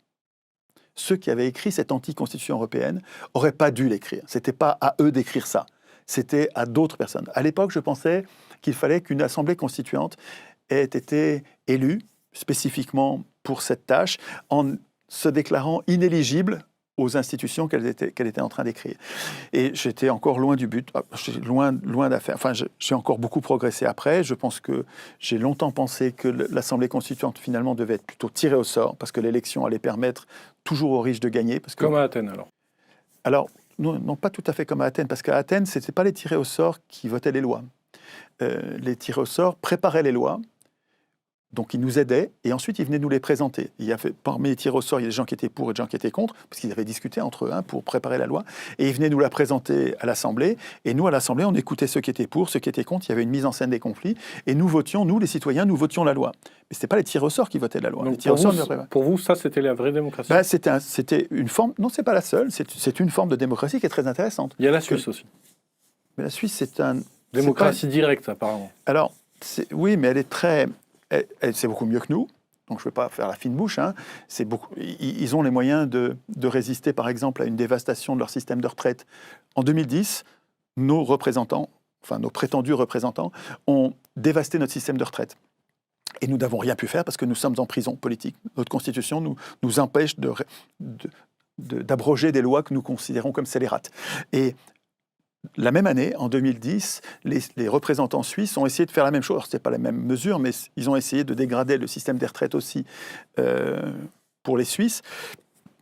ceux qui avaient écrit cette anti-constitution européenne, n'auraient pas dû l'écrire. Ce n'était pas à eux d'écrire ça, c'était à d'autres personnes. À l'époque, je pensais qu'il fallait qu'une assemblée constituante ait été élue spécifiquement pour cette tâche en se déclarant inéligible aux institutions qu'elle était en train d'écrire. Et j'étais encore loin du but, loin d'affaire. Enfin, j'ai encore beaucoup progressé après. Je pense que j'ai longtemps pensé que l'Assemblée constituante, finalement, devait être plutôt tirée au sort, parce que l'élection allait permettre toujours aux riches de gagner. Parce que... Comme à Athènes, alors. Alors, non, pas tout à fait comme à Athènes, parce qu'à Athènes, ce n'était pas les tirés au sort qui votaient les lois. Les tirés au sort préparaient les lois, donc ils nous aidaient, et ensuite ils venaient nous les présenter. Parmi les tirés au sort, il y a des gens qui étaient pour et des gens qui étaient contre, parce qu'ils avaient discuté entre eux pour préparer la loi, et ils venaient nous la présenter à l'Assemblée, et nous, à l'Assemblée, on écoutait ceux qui étaient pour, ceux qui étaient contre, il y avait une mise en scène des conflits, et nous, les citoyens, nous votions la loi. Mais ce n'était pas les tirés au sort qui votaient la loi. Donc les tirés au sort, pour vous, ça, c'était la vraie démocratie? C'était une forme, non, c'est pas la seule, c'est une forme de démocratie qui est très intéressante. Il y a la Suisse aussi. Mais la Suisse, c'est un... Démocratie directe, apparemment. Alors, oui, mais elle est très... c'est beaucoup mieux que nous, donc je ne veux pas faire la fine bouche. Hein. Ils ont les moyens de résister, par exemple, à une dévastation de leur système de retraite. En 2010, nos prétendus représentants, ont dévasté notre système de retraite. Et nous n'avons rien pu faire parce que nous sommes en prison politique. Notre Constitution nous empêche d'abroger des lois que nous considérons comme scélérates. Et la même année, en 2010, les représentants suisses ont essayé de faire la même chose. Alors, ce n'était pas la même mesure, mais ils ont essayé de dégrader le système des retraites aussi pour les Suisses.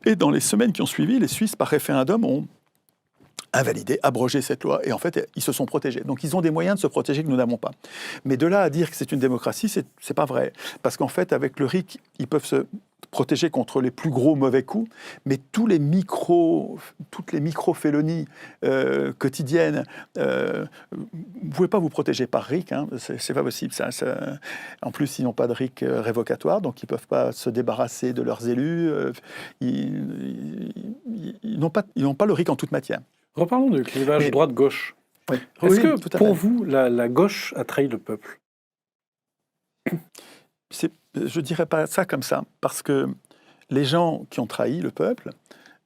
Et dans les semaines qui ont suivi, les Suisses, par référendum, ont invalidé, abrogé cette loi. Et en fait, ils se sont protégés. Donc, ils ont des moyens de se protéger que nous n'avons pas. Mais de là à dire que c'est une démocratie, c'est pas vrai. Parce qu'en fait, avec le RIC, ils peuvent se protéger contre les plus gros mauvais coups, mais toutes les micro-félonies quotidiennes, vous ne pouvez pas vous protéger par RIC, hein, c'est pas possible. En plus, ils n'ont pas de RIC révocatoire, donc ils ne peuvent pas se débarrasser de leurs élus. Ils n'ont pas le RIC en toute matière. Reparlons du clivage droite-gauche. Oui. Est-ce que, pour vous, la gauche a trahi le peuple? Je ne dirais pas ça comme ça, parce que les gens qui ont trahi le peuple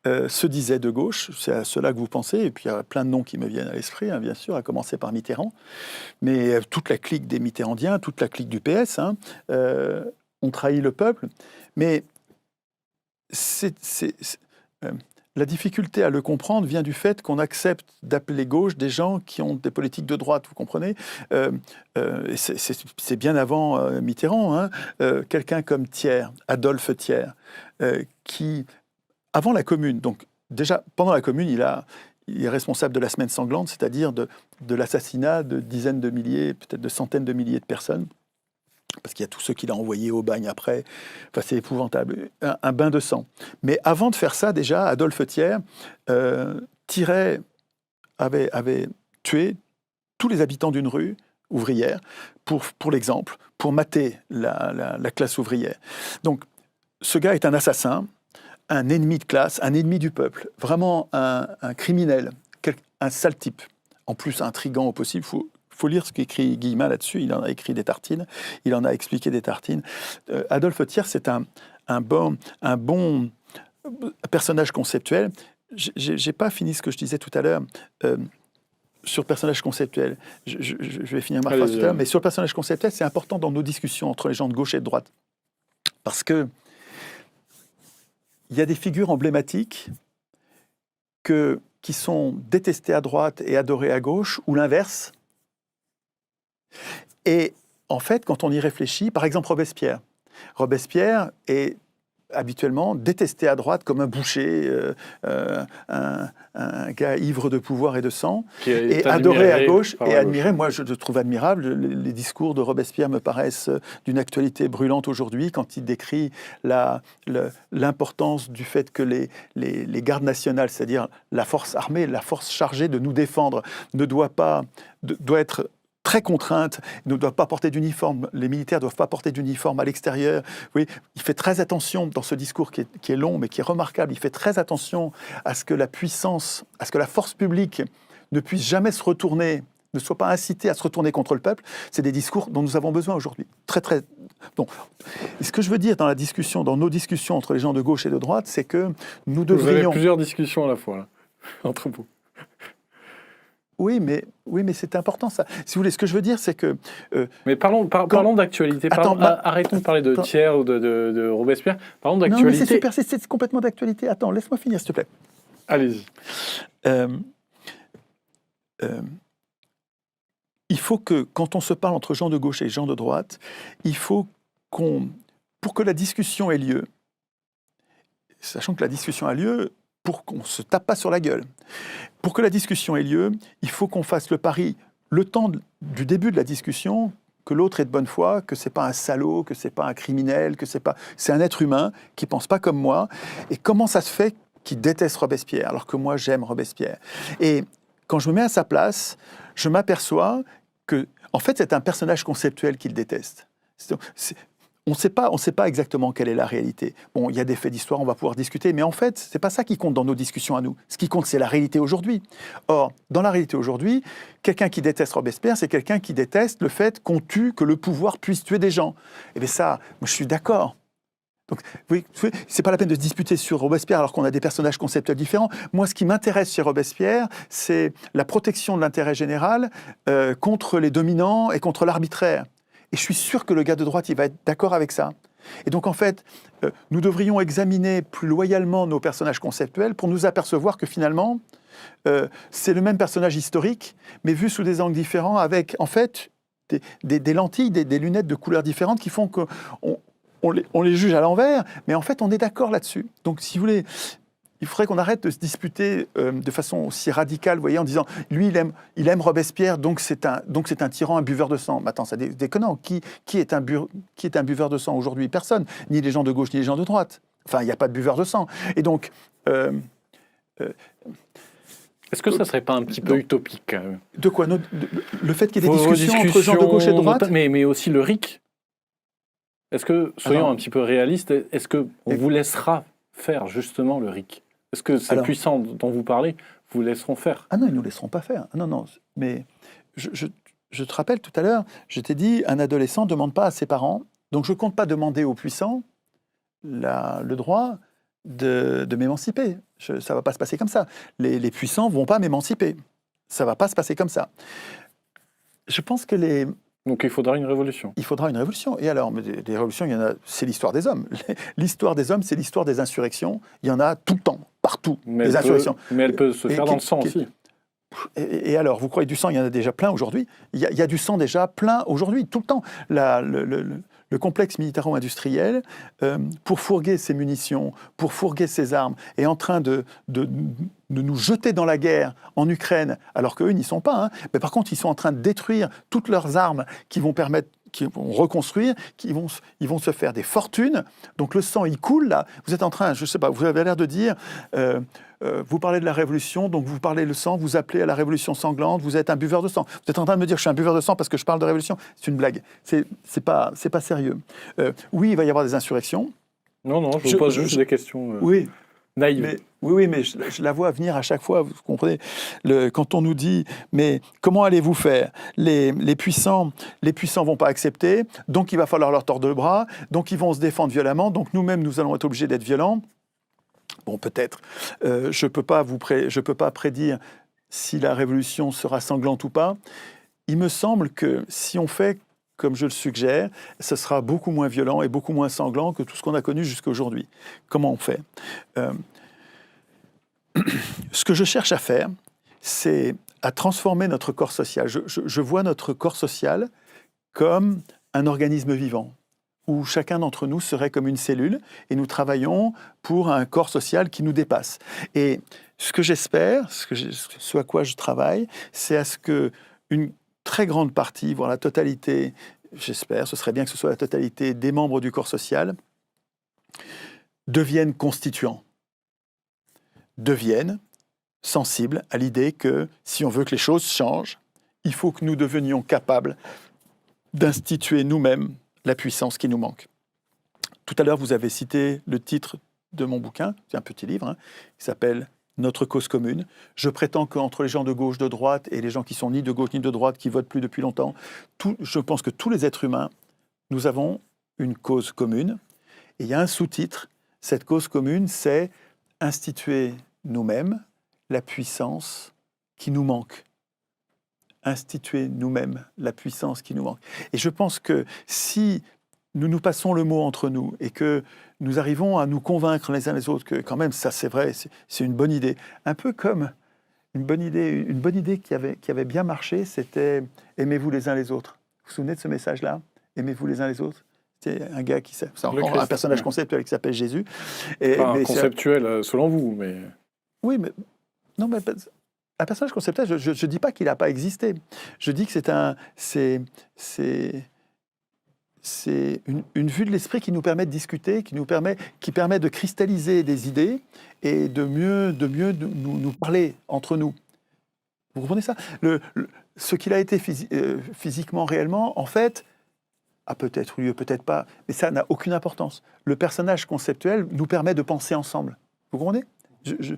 se disaient de gauche, c'est à cela que vous pensez, et puis il y a plein de noms qui me viennent à l'esprit, hein, bien sûr, à commencer par Mitterrand, mais toute la clique des Mitterrandiens, toute la clique du PS, ont trahi le peuple, mais la difficulté à le comprendre vient du fait qu'on accepte d'appeler gauche des gens qui ont des politiques de droite, vous comprenez? C'est bien avant Mitterrand, hein, quelqu'un comme Thiers, Adolphe Thiers, qui, avant la Commune, donc déjà pendant la Commune, il est responsable de la semaine sanglante, c'est-à-dire de l'assassinat de dizaines de milliers, peut-être de centaines de milliers de personnes. Parce qu'il y a tous ceux qu'il a envoyés au bagne après. Enfin, c'est épouvantable. Un bain de sang. Mais avant de faire ça, déjà, Adolphe Thiers avait tué tous les habitants d'une rue ouvrière, pour l'exemple, pour mater la classe ouvrière. Donc, ce gars est un assassin, un ennemi de classe, un ennemi du peuple. Vraiment un criminel, un sale type. En plus, intriguant au possible. Il faut lire ce qu'écrit Guillemin là-dessus. Il en a écrit des tartines. Il en a expliqué des tartines. Adolphe Thiers, c'est un bon personnage conceptuel. J'ai pas fini ce que je disais tout à l'heure sur le personnage conceptuel. Je vais finir ma phrase tout à l'heure. Mais sur le personnage conceptuel, c'est important dans nos discussions entre les gens de gauche et de droite. Parce que il y a des figures emblématiques qui sont détestées à droite et adorées à gauche, ou l'inverse. Et en fait, quand on y réfléchit, par exemple Robespierre. Robespierre habituellement détesté à droite comme un boucher, un gars ivre de pouvoir et de sang, et adoré à gauche et admiré. Moi, je trouve admirable. Les discours de Robespierre me paraissent d'une actualité brûlante aujourd'hui quand il décrit l'importance du fait que les gardes nationales, c'est-à-dire la force armée, la force chargée de nous défendre, doit être très contrainte, ne doit pas porter d'uniforme, les militaires ne doivent pas porter d'uniforme à l'extérieur. Oui, il fait très attention dans ce discours qui est long mais qui est remarquable, il fait très attention à ce que la puissance, à ce que la force publique ne puisse jamais se retourner, ne soit pas incitée à se retourner contre le peuple. C'est des discours dont nous avons besoin aujourd'hui. Très. Bon. Et ce que je veux dire dans nos discussions entre les gens de gauche et de droite, c'est que nous devrions... Vous avez plusieurs discussions à la fois, là, entre vous. Oui, mais c'est important ça. Si vous voulez, ce que je veux dire, c'est que... mais parlons d'actualité. Arrêtons de parler de Thiers ou de Robespierre. Parlons d'actualité. Non, mais c'est super, c'est complètement d'actualité. Attends, laisse-moi finir, s'il te plaît. Allez-y. Il faut que, quand on se parle entre gens de gauche et gens de droite, il faut pour que la discussion ait lieu, sachant que la discussion a lieu, pour qu'on ne se tape pas sur la gueule. Pour que la discussion ait lieu, il faut qu'on fasse le pari, le temps du début de la discussion, que l'autre est de bonne foi, que c'est pas un salaud, que c'est pas un criminel, que c'est un être humain qui pense pas comme moi. Et comment ça se fait qu'il déteste Robespierre, alors que moi j'aime Robespierre? Et quand je me mets à sa place, je m'aperçois que, en fait, c'est un personnage conceptuel qu'il déteste. On ne sait pas exactement quelle est la réalité. Bon, il y a des faits d'histoire, on va pouvoir discuter, mais en fait, ce n'est pas ça qui compte dans nos discussions à nous. Ce qui compte, c'est la réalité aujourd'hui. Or, dans la réalité aujourd'hui, quelqu'un qui déteste Robespierre, c'est quelqu'un qui déteste le fait qu'on tue, que le pouvoir puisse tuer des gens. Et bien ça, moi, je suis d'accord. Donc, oui, c'est pas la peine de se disputer sur Robespierre alors qu'on a des personnages conceptuels différents. Moi, ce qui m'intéresse chez Robespierre, c'est la protection de l'intérêt général contre les dominants et contre l'arbitraire. Et je suis sûr que le gars de droite, il va être d'accord avec ça. Et donc, en fait, nous devrions examiner plus loyalement nos personnages conceptuels pour nous apercevoir que finalement, c'est le même personnage historique, mais vu sous des angles différents, avec, en fait, des lentilles, des lunettes de couleurs différentes qui font qu'on les juge à l'envers, mais en fait, on est d'accord là-dessus. Donc, si vous voulez... Il faudrait qu'on arrête de se disputer de façon aussi radicale, vous voyez, en disant lui il aime Robespierre, donc c'est un tyran, un buveur de sang. Mais attends, c'est déconnant. Qui est un buveur de sang aujourd'hui? Personne, ni les gens de gauche ni les gens de droite. Enfin, il n'y a pas de buveur de sang. Et donc, est-ce que ça serait pas un petit peu utopique quand même? De quoi? Le fait qu'il y ait des discussions entre gens de gauche et de droite, mais aussi le RIC. Est-ce que, soyons un petit peu réalistes, est-ce que on vous laissera faire justement le RIC? Est-ce que ces puissants dont vous parlez vous laisseront faire? Ah non, ils ne nous laisseront pas faire. Non. Mais je te rappelle tout à l'heure, je t'ai dit, un adolescent ne demande pas à ses parents, donc je ne compte pas demander aux puissants le droit de m'émanciper. Ça ne va pas se passer comme ça. Les puissants ne vont pas m'émanciper. Ça ne va pas se passer comme ça. Je pense que Donc il faudra une révolution. Il faudra une révolution. Et alors, des révolutions, il y en a, c'est l'histoire des hommes. L'histoire des hommes, c'est l'histoire des insurrections. Il y en a tout le temps, partout, des insurrections. Mais elle peut se faire dans le sang aussi. Et alors, vous croyez du sang, il y en a déjà plein aujourd'hui. Il y a du sang déjà plein aujourd'hui, tout le temps. Le complexe militaro-industriel, pour fourguer ses munitions, pour fourguer ses armes, est en train de nous jeter dans la guerre en Ukraine, alors qu'eux n'y sont pas. Hein. Mais par contre, ils sont en train de détruire toutes leurs armes qui vont reconstruire, ils vont se faire des fortunes. Donc le sang, il coule là. Vous êtes en train, je ne sais pas, vous avez l'air de dire... vous parlez de la révolution, donc vous parlez le sang, vous appelez à la révolution sanglante, vous êtes un buveur de sang. Vous êtes en train de me dire que je suis un buveur de sang parce que je parle de révolution. C'est une blague. C'est pas sérieux. Oui, il va y avoir des insurrections. Non, je vous pose juste des questions naïves. Mais je la vois venir à chaque fois, vous comprenez. Quand on nous dit, mais comment allez-vous faire? Les puissants vont pas accepter, donc il va falloir leur tordre le bras, donc ils vont se défendre violemment, donc nous-mêmes, nous allons être obligés d'être violents. Bon, peut-être. Je peux pas prédire si la révolution sera sanglante ou pas. Il me semble que si on fait comme je le suggère, ce sera beaucoup moins violent et beaucoup moins sanglant que tout ce qu'on a connu jusqu'à aujourd'hui. Comment on fait? Ce que je cherche à faire, c'est à transformer notre corps social. Je vois notre corps social comme un organisme vivant. où chacun d'entre nous serait comme une cellule et nous travaillons pour un corps social qui nous dépasse. Et ce que j'espère, ce à quoi je travaille, c'est à ce qu'une très grande partie, voire la totalité, j'espère, ce serait bien que ce soit la totalité des membres du corps social, deviennent constituants, deviennent sensibles à l'idée que si on veut que les choses changent, il faut que nous devenions capables d'instituer nous-mêmes la puissance qui nous manque. Tout à l'heure, vous avez cité le titre de mon bouquin, c'est un petit livre, qui s'appelle « Notre cause commune ». Je prétends qu'entre les gens de gauche, de droite, et les gens qui sont ni de gauche ni de droite, qui votent plus depuis longtemps, je pense que tous les êtres humains, nous avons une cause commune. Et il y a un sous-titre, cette cause commune, c'est instituer nous-mêmes la puissance qui nous manque. Instituer nous-mêmes la puissance qui nous manque. Et je pense que si nous nous passons le mot entre nous et que nous arrivons à nous convaincre les uns les autres que quand même ça c'est vrai, c'est une bonne idée. Un peu comme une bonne idée qui avait bien marché, c'était « aimez-vous les uns les autres ». Vous vous souvenez de ce message-là ? « Aimez-vous les uns les autres ». C'est un gars c'est encore un personnage conceptuel qui s'appelle Jésus. Enfin, conceptuel selon vous, mais... Oui, mais... Non, mais... Un personnage conceptuel, je ne dis pas qu'il n'a pas existé. Je dis que c'est une vue de l'esprit qui nous permet de discuter, qui permet de cristalliser des idées et de mieux nous parler entre nous. Vous comprenez ça ? Ce qu'il a été physiquement, réellement, en fait, a peut-être eu lieu, peut-être pas, mais ça n'a aucune importance. Le personnage conceptuel nous permet de penser ensemble. Vous comprenez ? Je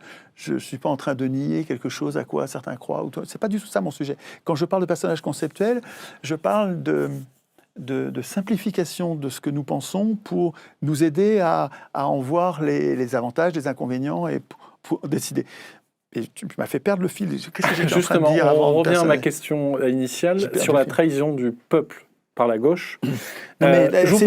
ne suis pas en train de nier quelque chose à quoi certains croient. Ce n'est pas du tout ça mon sujet. Quand je parle de personnage conceptuel, je parle de simplification de ce que nous pensons pour nous aider à en voir les avantages, les inconvénients et pour décider. Et tu m'as fait perdre le fil. Qu'est-ce que j'étais en train de dire avant on revient à ma question initiale sur la trahison du peuple par la gauche. Je vous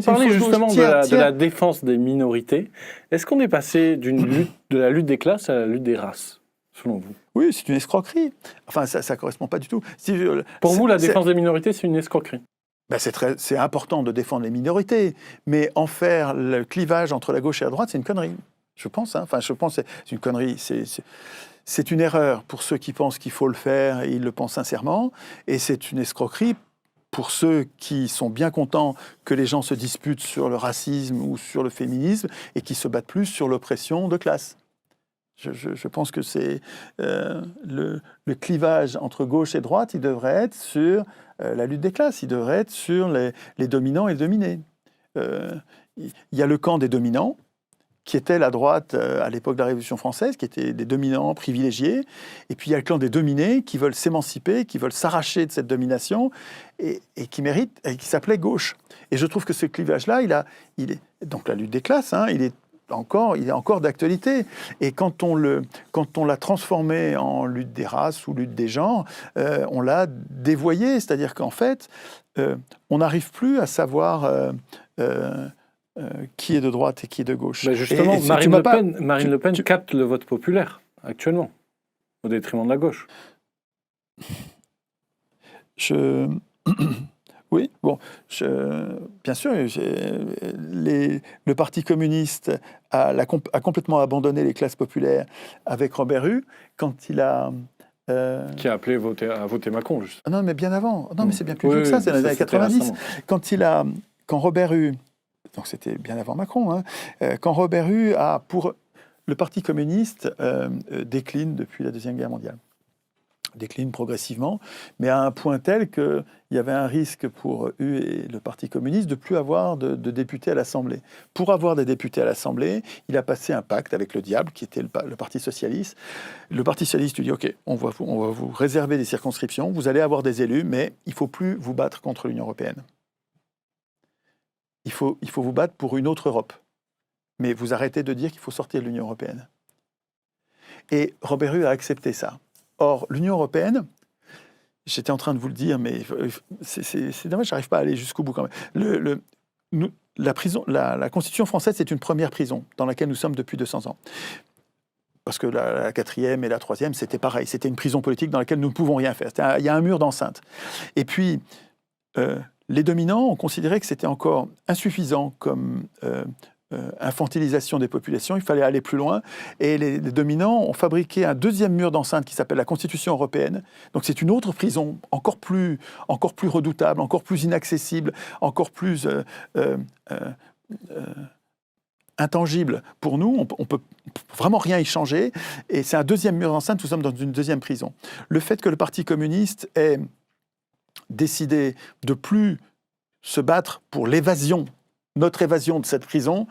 parlais justement de la défense des minorités. Est-ce qu'on est passé de la lutte des classes à la lutte des races, selon vous ? Oui, c'est une escroquerie. Enfin, ça ne correspond pas du tout. Pour vous, la défense des minorités, c'est une escroquerie ? C'est important de défendre les minorités, mais en faire le clivage entre la gauche et la droite, c'est une connerie. Je pense. Enfin, je pense que c'est une connerie. C'est une erreur pour ceux qui pensent qu'il faut le faire, et ils le pensent sincèrement, et c'est une escroquerie pour ceux qui sont bien contents que les gens se disputent sur le racisme ou sur le féminisme et qui se battent plus sur l'oppression de classe. Je pense que c'est le clivage entre gauche et droite, il devrait être sur la lutte des classes, il devrait être sur les dominants et les dominés. Il y a le camp des dominants, qui était la droite à l'époque de la Révolution française, qui étaient des dominants privilégiés, et puis il y a le clan des dominés qui veulent s'émanciper, qui veulent s'arracher de cette domination, et qui méritent, et qui s'appelait gauche. Et je trouve que ce clivage-là, il est donc la lutte des classes, il est encore d'actualité. Et quand on l'a transformé en lutte des races ou lutte des genres, on l'a dévoyé, c'est-à-dire qu'en fait, on n'arrive plus à savoir qui est de droite et qui est de gauche. Ben justement, Marine Le Pen capte le vote populaire, actuellement, au détriment de la gauche. Oui, bon, bien sûr, le Parti communiste a complètement abandonné les classes populaires avec Robert Hue, quand il a... Qui a appelé à voter Macron, juste. Non, mais bien avant. Non, mais c'est bien plus vieux que ça, c'est dans les années 90. Quand Robert Hue... Donc c'était bien avant Macron. Quand Robert Hue le Parti communiste décline depuis la Deuxième Guerre mondiale. Décline progressivement, mais à un point tel qu'il y avait un risque pour Hue et le Parti communiste de ne plus avoir de députés à l'Assemblée. Pour avoir des députés à l'Assemblée, il a passé un pacte avec le diable, qui était le Parti socialiste. Le Parti socialiste lui dit « Ok, on va vous réserver des circonscriptions, vous allez avoir des élus, mais il ne faut plus vous battre contre l'Union européenne. Il faut vous battre pour une autre Europe. Mais vous arrêtez de dire qu'il faut sortir de l'Union européenne. » Et Robert Hue a accepté ça. Or, l'Union européenne, j'étais en train de vous le dire, mais c'est dommage, je n'arrive pas à aller jusqu'au bout quand même. La Constitution française, c'est une première prison dans laquelle nous sommes depuis 200 ans. Parce que la quatrième et la troisième, c'était pareil. C'était une prison politique dans laquelle nous ne pouvons rien faire. Il y a un mur d'enceinte. Et puis, Les dominants ont considéré que c'était encore insuffisant comme infantilisation des populations, il fallait aller plus loin, et les dominants ont fabriqué un deuxième mur d'enceinte qui s'appelle la Constitution européenne. Donc c'est une autre prison, encore plus redoutable, encore plus inaccessible, encore plus intangible pour nous, on peut vraiment rien y changer, et c'est un deuxième mur d'enceinte, nous sommes dans une deuxième prison. Le fait que le Parti communiste ait décidé de plus se battre pour l'évasion, notre évasion de cette prison,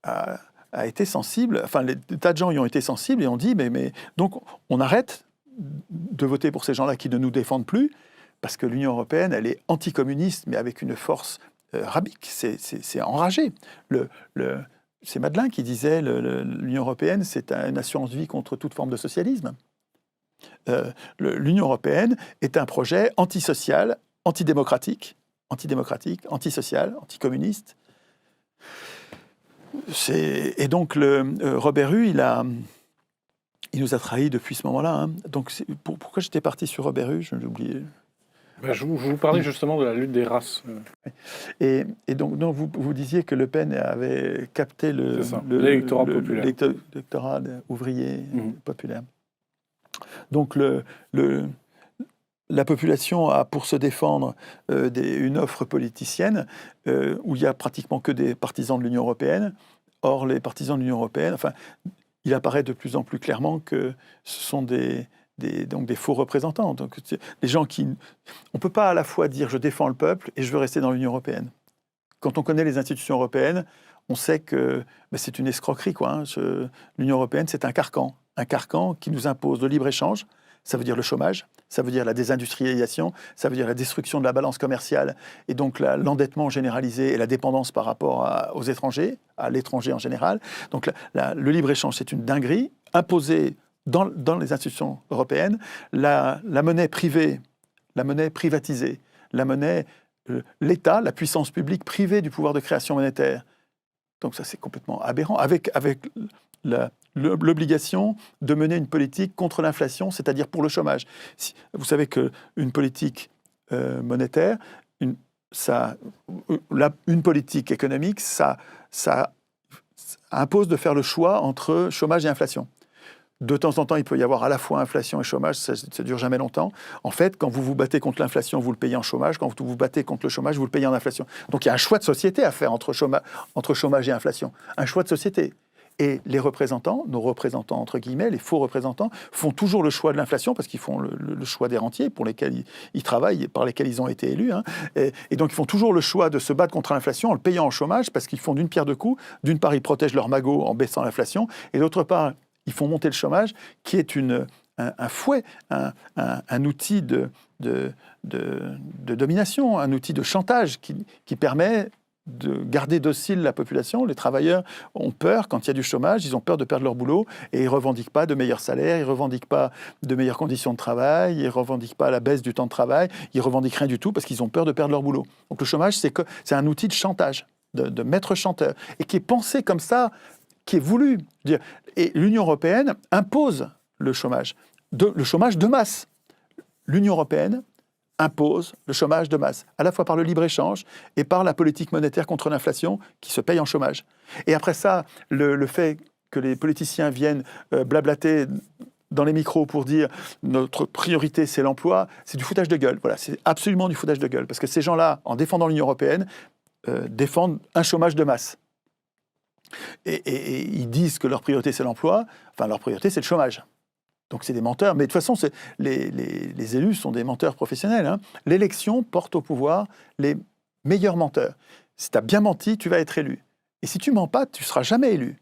a été sensible, enfin des tas de gens y ont été sensibles et ont dit, mais donc on arrête de voter pour ces gens-là qui ne nous défendent plus, parce que l'Union européenne, elle est anticommuniste, mais avec une force rabique, c'est enragé. C'est Madelin qui disait l'Union européenne, c'est une assurance vie contre toute forme de socialisme. L'Union européenne est un projet antisocial, antidémocratique, antisocial, anticommuniste. Et donc Robert Hue, il nous a trahis depuis ce moment-là. Hein. Donc pourquoi j'étais parti sur Robert Hue, j'ai oublié. Je vous parlais justement de la lutte des races. Et donc vous disiez que Le Pen avait capté l'électorat populaire. L'électorat ouvrier populaire. Donc la population a, pour se défendre, une offre politicienne où il n'y a pratiquement que des partisans de l'Union européenne. Or, les partisans de l'Union européenne, il apparaît de plus en plus clairement que ce sont donc des faux représentants. Donc, les gens qui... On ne peut pas à la fois dire « je défends le peuple » et « je veux rester dans l'Union européenne ». Quand on connaît les institutions européennes, on sait que c'est une escroquerie, quoi. L'Union européenne, c'est un carcan qui nous impose le libre-échange. Ça veut dire le chômage, ça veut dire la désindustrialisation, ça veut dire la destruction de la balance commerciale et donc l'endettement généralisé et la dépendance par rapport aux étrangers, à l'étranger en général. Donc le libre-échange, c'est une dinguerie imposée dans les institutions européennes. La monnaie privée, la monnaie privatisée, l'État, la puissance publique privée du pouvoir de création monétaire. Donc ça, c'est complètement aberrant. Avec l'obligation de mener une politique contre l'inflation, c'est-à-dire pour le chômage. Vous savez qu'une politique monétaire, une politique économique, ça impose de faire le choix entre chômage et inflation. De temps en temps, il peut y avoir à la fois inflation et chômage, ça ne dure jamais longtemps. En fait, quand vous vous battez contre l'inflation, vous le payez en chômage. Quand vous vous battez contre le chômage, vous le payez en inflation. Donc il y a un choix de société à faire entre chômage et inflation. Un choix de société. Et les représentants, nos représentants entre guillemets, les faux représentants, font toujours le choix de l'inflation parce qu'ils font le choix des rentiers pour lesquels ils travaillent, par lesquels ils ont été élus. Hein. Et donc ils font toujours le choix de se battre contre l'inflation en le payant en chômage parce qu'ils font d'une pierre deux coups. D'une part, ils protègent leur magot en baissant l'inflation, et d'autre part, ils font monter le chômage, qui est un fouet, un outil de domination, un outil de chantage qui permet de garder docile la population. Les travailleurs ont peur quand il y a du chômage, ils ont peur de perdre leur boulot et ils ne revendiquent pas de meilleurs salaires, ils ne revendiquent pas de meilleures conditions de travail, ils ne revendiquent pas la baisse du temps de travail, ils ne revendiquent rien du tout parce qu'ils ont peur de perdre leur boulot. Donc le chômage, c'est un outil de chantage, de maître chanteur, et qui est pensé comme ça, qui est voulu. Et l'Union européenne impose le chômage de masse. L'Union européenne impose le chômage de masse, à la fois par le libre-échange et par la politique monétaire contre l'inflation qui se paye en chômage. Et après ça, le fait que les politiciens viennent blablater dans les micros pour dire notre priorité c'est l'emploi, c'est du foutage de gueule. Voilà, c'est absolument du foutage de gueule. Parce que ces gens-là, en défendant l'Union européenne, défendent un chômage de masse. Et ils disent que leur priorité c'est l'emploi, leur priorité c'est le chômage. Donc c'est des menteurs, mais de toute façon, les élus sont des menteurs professionnels. Hein. L'élection porte au pouvoir les meilleurs menteurs. Si tu as bien menti, tu vas être élu. Et si tu mens pas, tu ne seras jamais élu.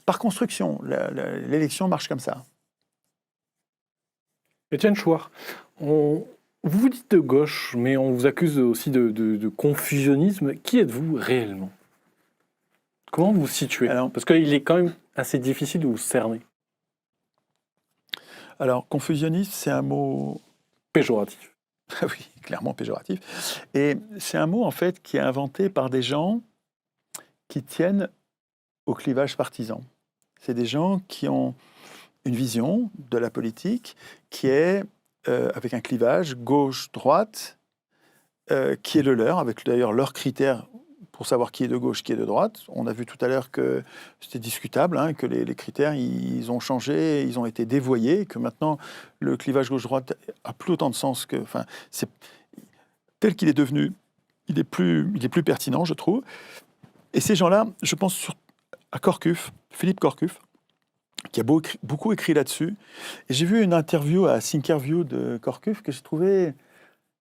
Par construction, l'élection marche comme ça. Étienne Chouard, vous vous dites de gauche, mais on vous accuse aussi de confusionnisme. Qui êtes-vous réellement ? Comment vous vous situez ? Parce qu'il est quand même assez difficile de vous cerner. Alors, confusionniste, c'est un mot... péjoratif. Oui, clairement péjoratif. Et c'est un mot, en fait, qui est inventé par des gens qui tiennent au clivage partisan. C'est des gens qui ont une vision de la politique qui est avec un clivage gauche-droite, qui est le leur, avec d'ailleurs leurs critères pour savoir qui est de gauche, qui est de droite. On a vu tout à l'heure que c'était discutable, hein, que les critères, ils ont changé, ils ont été dévoyés, que maintenant, le clivage gauche-droite a plus autant de sens que... Enfin, c'est, tel qu'il est devenu, il est plus pertinent, je trouve. Et ces gens-là, je pense à Corcuff, Philippe Corcuff, qui a beaucoup écrit là-dessus. Et j'ai vu une interview à Thinkerview de Corcuff que j'ai trouvé...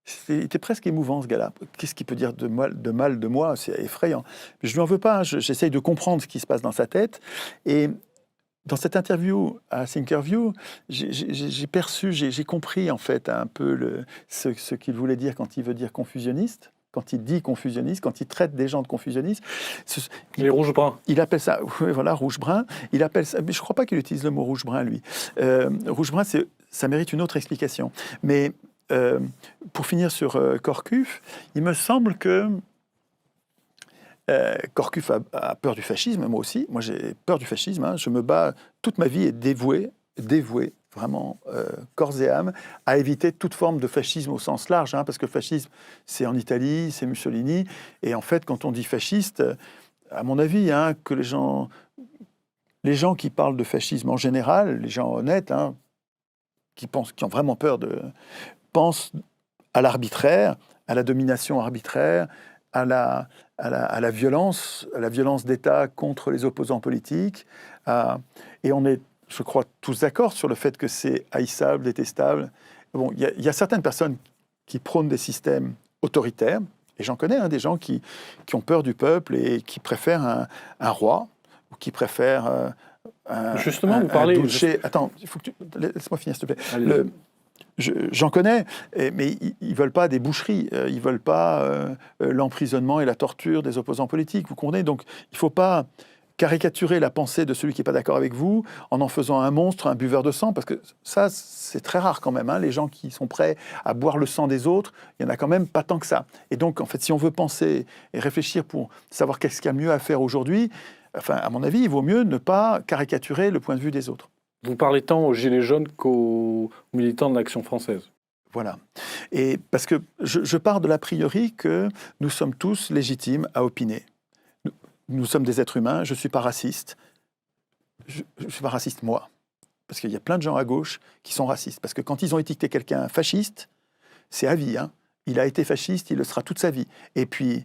C'était presque émouvant, ce gars-là. Qu'est-ce qu'il peut dire de mal de moi? C'est effrayant. Mais je ne lui en veux pas. Hein. J'essaye de comprendre ce qui se passe dans sa tête. Et dans cette interview à Thinkerview, j'ai compris en fait un peu ce qu'il voulait dire quand il veut dire confusionniste. Quand il dit confusionniste, quand il traite des gens de confusionnistes. Les rouges-bruns. Il appelle ça, oui, voilà, rouge-brun. Il appelle ça, mais je ne crois pas qu'il utilise le mot rouge-brun, lui. Rouge-brun, ça mérite une autre explication. Mais pour finir sur Corcuff, il me semble que Corcuff a peur du fascisme, moi aussi. Moi, j'ai peur du fascisme. Hein. Je me bats, toute ma vie est dévouée, vraiment, corps et âme, à éviter toute forme de fascisme au sens large, hein, parce que le fascisme, c'est en Italie, c'est Mussolini. Et en fait, quand on dit fasciste, à mon avis, hein, que les gens qui parlent de fascisme en général, les gens honnêtes, hein, qui ont vraiment peur pensent à l'arbitraire, à la domination arbitraire, à la violence d'État contre les opposants politiques. Et on est, je crois, tous d'accord sur le fait que c'est haïssable, détestable. Bon, il y a certaines personnes qui prônent des systèmes autoritaires, et j'en connais, hein, des gens qui ont peur du peuple et qui préfèrent un roi, ou qui préfèrent Justement, vous parlez... Attends, laisse-moi finir, s'il te plaît. J'en connais, mais ils ne veulent pas des boucheries, ils ne veulent pas l'emprisonnement et la torture des opposants politiques, vous comprenez? Donc, il ne faut pas caricaturer la pensée de celui qui n'est pas d'accord avec vous en faisant un monstre, un buveur de sang, parce que ça, c'est très rare quand même. Hein, les gens qui sont prêts à boire le sang des autres, il n'y en a quand même pas tant que ça. Et donc, en fait, si on veut penser et réfléchir pour savoir qu'est-ce qu'il y a mieux à faire aujourd'hui, enfin, à mon avis, il vaut mieux ne pas caricaturer le point de vue des autres. Vous parlez tant aux Gilets jaunes qu'aux militants de l'Action française. Voilà. Et parce que je pars de l'a priori que nous sommes tous légitimes à opiner. Nous sommes des êtres humains, je ne suis pas raciste. Je ne suis pas raciste, moi. Parce qu'il y a plein de gens à gauche qui sont racistes. Parce que quand ils ont étiqueté quelqu'un fasciste, c'est à vie. Hein. Il a été fasciste, il le sera toute sa vie. Et puis,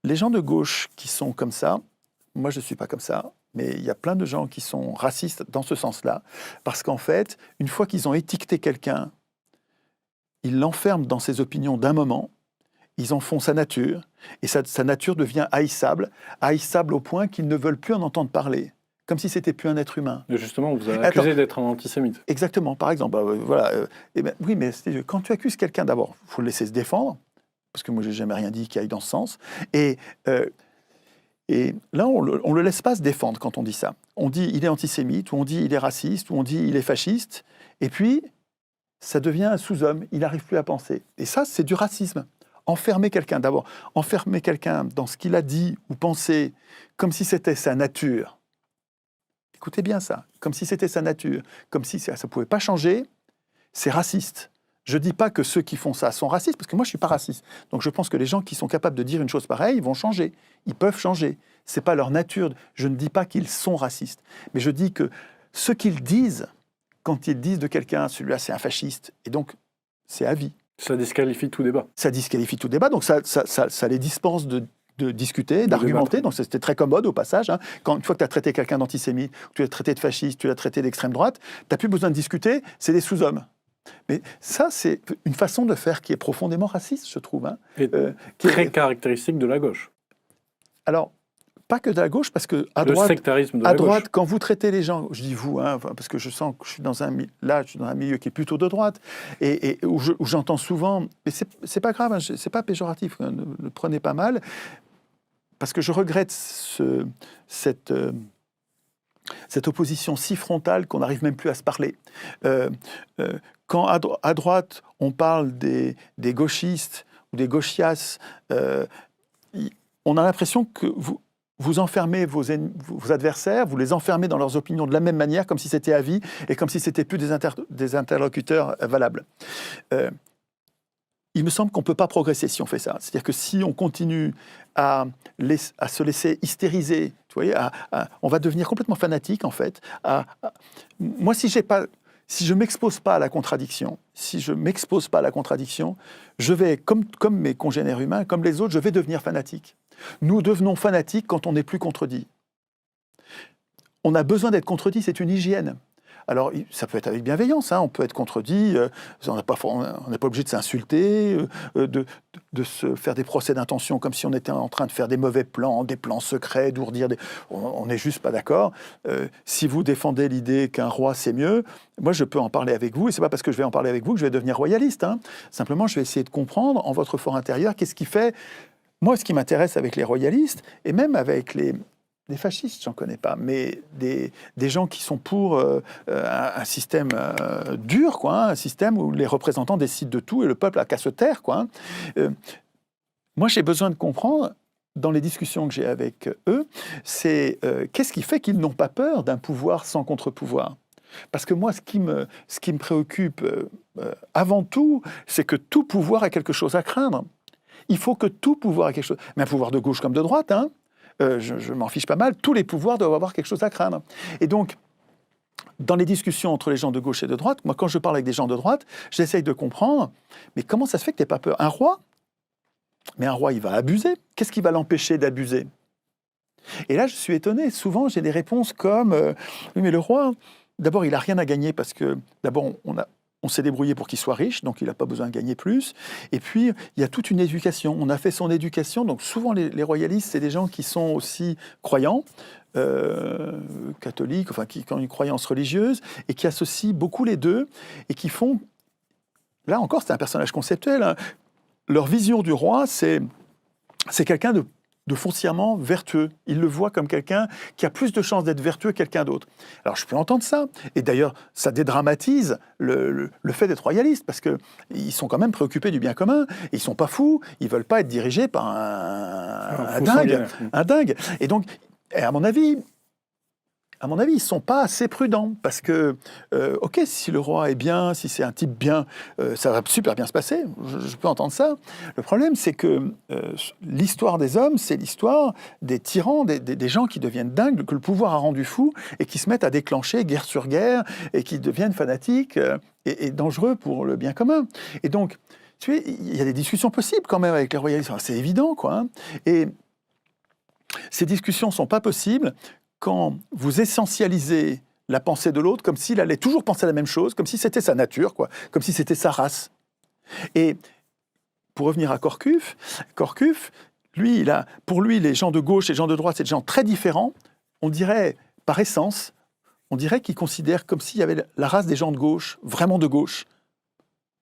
les gens de gauche qui sont comme ça, moi je ne suis pas comme ça, mais il y a plein de gens qui sont racistes dans ce sens-là. Parce qu'en fait, une fois qu'ils ont étiqueté quelqu'un, ils l'enferment dans ses opinions d'un moment, ils en font sa nature, et sa nature devient haïssable au point qu'ils ne veulent plus en entendre parler, comme si c'était plus un être humain. Et justement, vous avez accusé d'être un antisémite. Exactement, par exemple. Voilà, oui, mais quand tu accuses quelqu'un, d'abord, il faut le laisser se défendre, parce que moi, je n'ai jamais rien dit qui aille dans ce sens, et là, on ne le laisse pas se défendre quand on dit ça. On dit il est antisémite, ou on dit il est raciste, ou on dit il est fasciste, et puis ça devient un sous-homme, il n'arrive plus à penser. Et ça, c'est du racisme. Enfermer quelqu'un, d'abord, enfermer quelqu'un dans ce qu'il a dit ou pensé, comme si c'était sa nature. Écoutez bien ça, comme si c'était sa nature, comme si ça ne pouvait pas changer, c'est raciste. Je ne dis pas que ceux qui font ça sont racistes, parce que moi, je ne suis pas raciste. Donc je pense que les gens qui sont capables de dire une chose pareille, ils vont changer. Ils peuvent changer. Ce n'est pas leur nature. Je ne dis pas qu'ils sont racistes. Mais je dis que ce qu'ils disent, quand ils disent de quelqu'un, celui-là, c'est un fasciste, et donc c'est à vie. Ça disqualifie tout débat. Ça disqualifie tout débat, donc ça les dispense de discuter, d'argumenter. Donc c'était très commode au passage. Hein. Une fois que tu as traité quelqu'un d'antisémite, tu l'as traité de fasciste, tu l'as traité d'extrême droite, tu n'as plus besoin de discuter, c'est des sous-hommes. Mais ça, c'est une façon de faire qui est profondément raciste, je trouve. Hein. Et très caractéristique de la gauche. Alors, pas que de la gauche, parce que à droite, quand vous traitez les gens, je dis vous, hein, parce que je sens que je suis dans un milieu qui est plutôt de droite, et où j'entends souvent, mais c'est pas grave, hein, c'est pas péjoratif, hein, ne le prenez pas mal, parce que je regrette cette opposition si frontale qu'on n'arrive même plus à se parler. Quand à droite, on parle des gauchistes ou des gauchias, on a l'impression que vous enfermez vos adversaires, vous les enfermez dans leurs opinions de la même manière, comme si c'était à vie, et comme si c'était plus des interlocuteurs valables. il me semble qu'on ne peut pas progresser si on fait ça. C'est-à-dire que si on continue à se laisser hystériser, tu vois, on va devenir complètement fanatique, en fait. Moi, si je ne m'expose pas à la contradiction, je vais, comme mes congénères humains, comme les autres, je vais devenir fanatique. Nous devenons fanatiques quand on n'est plus contredit. On a besoin d'être contredit, c'est une hygiène. Alors, ça peut être avec bienveillance, on peut être contredit, on n'est pas obligé de s'insulter, de se faire des procès d'intention comme si on était en train de faire des mauvais plans, des plans secrets, d'ourdir on n'est juste pas d'accord. Si vous défendez l'idée qu'un roi c'est mieux, moi je peux en parler avec vous, et c'est pas parce que je vais en parler avec vous que je vais devenir royaliste. Simplement, je vais essayer de comprendre en votre fort intérieur qu'est-ce qui fait. Moi, ce qui m'intéresse avec les royalistes, et même avec les fascistes, j'en connais pas, mais des gens qui sont pour un système dur, un système où les représentants décident de tout et le peuple a qu'à se taire, moi, j'ai besoin de comprendre, dans les discussions que j'ai avec eux, c'est qu'est-ce qui fait qu'ils n'ont pas peur d'un pouvoir sans contre-pouvoir ? Parce que moi, ce qui me préoccupe avant tout, c'est que tout pouvoir a quelque chose à craindre. Il faut que tout pouvoir ait quelque chose... Mais un pouvoir de gauche comme de droite, je m'en fiche pas mal, tous les pouvoirs doivent avoir quelque chose à craindre. Et donc, dans les discussions entre les gens de gauche et de droite, moi, quand je parle avec des gens de droite, j'essaye de comprendre, mais comment ça se fait que tu n'aies pas peur ? Un roi ? Mais un roi, il va abuser. Qu'est-ce qui va l'empêcher d'abuser ? Et là, je suis étonné. Souvent, j'ai des réponses comme oui, mais le roi, d'abord, il n'a rien à gagner parce que, d'abord, on s'est débrouillé pour qu'il soit riche, donc il n'a pas besoin de gagner plus. Et puis, il y a toute une éducation. On a fait son éducation. Donc, souvent, les royalistes, c'est des gens qui sont aussi croyants, catholiques, qui ont une croyance religieuse, et qui associent beaucoup les deux, et qui font... Là encore, c'est un personnage conceptuel. Leur vision du roi, c'est quelqu'un de foncièrement vertueux. Ils le voient comme quelqu'un qui a plus de chances d'être vertueux que quelqu'un d'autre. Alors, je peux entendre ça. Et d'ailleurs, ça dédramatise le fait d'être royaliste, parce qu'ils sont quand même préoccupés du bien commun. Ils ne sont pas fous. Ils ne veulent pas être dirigés par un dingue. Et donc, à mon avis, ils ne sont pas assez prudents, parce que, ok, si le roi est bien, si c'est un type bien, ça va super bien se passer, je peux entendre ça. Le problème, c'est que l'histoire des hommes, c'est l'histoire des tyrans, des gens qui deviennent dingues, que le pouvoir a rendu fous, et qui se mettent à déclencher guerre sur guerre, et qui deviennent fanatiques et dangereux pour le bien commun. Et donc, tu sais, il y a des discussions possibles quand même avec les royalistes, c'est évident, Et ces discussions ne sont pas possibles quand vous essentialisez la pensée de l'autre comme s'il allait toujours penser la même chose, comme si c'était sa nature, comme si c'était sa race. Et pour revenir à Corcuf, lui, pour lui, les gens de gauche et les gens de droite, c'est des gens très différents. On dirait, par essence, qu'il considère comme s'il y avait la race des gens de gauche, vraiment de gauche,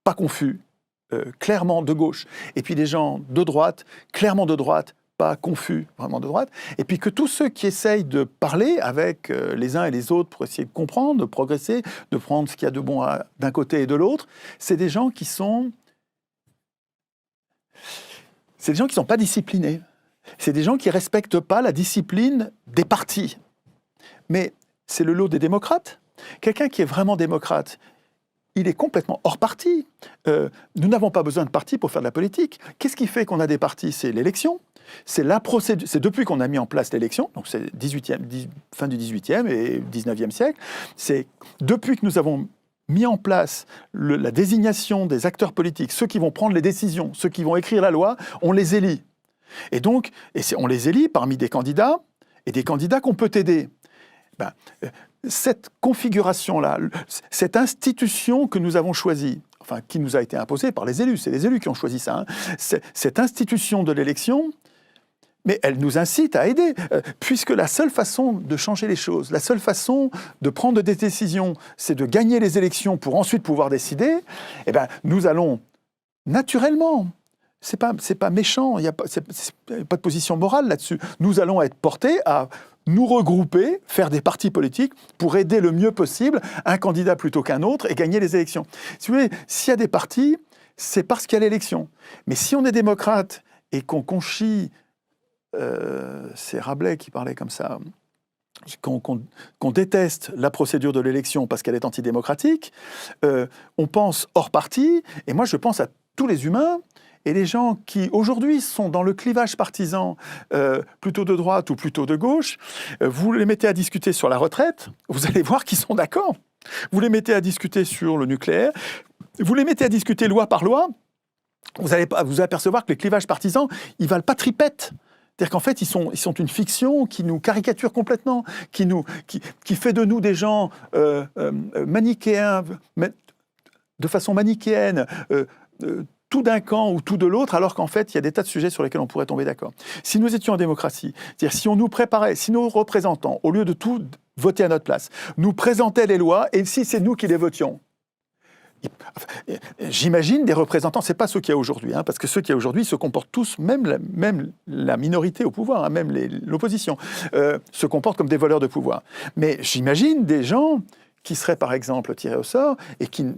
pas confus, clairement de gauche. Et puis des gens de droite, clairement de droite, pas confus, vraiment de droite, et puis que tous ceux qui essayent de parler avec les uns et les autres pour essayer de comprendre, de progresser, de prendre ce qu'il y a de bon d'un côté et de l'autre, c'est des gens qui sont pas disciplinés. C'est des gens qui ne respectent pas la discipline des partis. Mais c'est le lot des démocrates. Quelqu'un qui est vraiment démocrate, il est complètement hors parti. Nous n'avons pas besoin de partis pour faire de la politique. Qu'est-ce qui fait qu'on a des partis ? C'est l'élection. C'est la procédure. C'est depuis qu'on a mis en place l'élection, donc c'est fin du XVIIIe et XIXe siècle. C'est depuis que nous avons mis en place la désignation des acteurs politiques, ceux qui vont prendre les décisions, ceux qui vont écrire la loi, on les élit. Et donc, on les élit parmi des candidats, et des candidats qu'on peut aider. Cette configuration-là, cette institution que nous avons choisie, qui nous a été imposée par les élus, c'est les élus qui ont choisi ça, cette institution de l'élection, mais elle nous incite à aider, puisque la seule façon de changer les choses, la seule façon de prendre des décisions, c'est de gagner les élections pour ensuite pouvoir décider, nous allons naturellement, c'est pas méchant, il n'y a pas de position morale là-dessus, nous allons être portés à nous regrouper, faire des partis politiques pour aider le mieux possible un candidat plutôt qu'un autre et gagner les élections. Si vous voulez, s'il y a des partis, c'est parce qu'il y a l'élection. Mais si on est démocrate et qu'on conchit, c'est Rabelais qui parlait comme ça, qu'on déteste la procédure de l'élection parce qu'elle est antidémocratique, on pense hors parti, et moi je pense à tous les humains. Et les gens qui, aujourd'hui, sont dans le clivage partisan, plutôt de droite ou plutôt de gauche, vous les mettez à discuter sur la retraite, vous allez voir qu'ils sont d'accord. Vous les mettez à discuter sur le nucléaire, vous les mettez à discuter loi par loi, vous allez vous apercevoir que les clivages partisans, ils valent pas tripette. C'est-à-dire qu'en fait, ils sont une fiction qui nous caricature complètement, qui fait de nous des gens manichéens, de façon manichéenne, tout d'un camp ou tout de l'autre, alors qu'en fait, il y a des tas de sujets sur lesquels on pourrait tomber d'accord. Si nous étions en démocratie, c'est-à-dire si on nous préparait, si nos représentants, au lieu de tout voter à notre place, nous présentaient les lois, et si c'est nous qui les votions, j'imagine des représentants, c'est pas ceux qu'il y a aujourd'hui, hein, parce que ceux qu'il y a aujourd'hui se comportent tous, même la minorité au pouvoir, hein, même l'opposition, se comportent comme des voleurs de pouvoir. Mais j'imagine des gens qui seraient par exemple tirés au sort et qui ne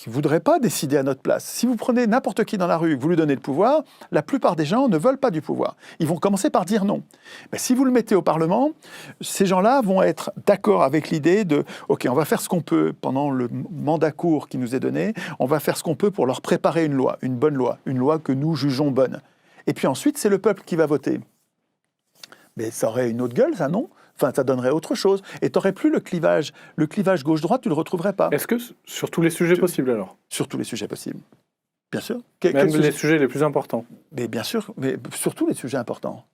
voudraient pas décider à notre place. Si vous prenez n'importe qui dans la rue et que vous lui donnez le pouvoir, la plupart des gens ne veulent pas du pouvoir. Ils vont commencer par dire non. Mais si vous le mettez au Parlement, ces gens-là vont être d'accord avec l'idée de « Ok, on va faire ce qu'on peut pendant le mandat court qui nous est donné, on va faire ce qu'on peut pour leur préparer une loi, une bonne loi, une loi que nous jugeons bonne. » Et puis ensuite, c'est le peuple qui va voter. Mais ça aurait une autre gueule, ça, non ? Enfin, ça donnerait autre chose. Et tu n'aurais plus le clivage gauche-droite, tu ne le retrouverais pas. Est-ce que sur tous les sujets possibles, alors ? Sur tous les sujets possibles. Bien sûr. Même les sujets les plus importants. Mais bien sûr, mais sur tous les sujets importants.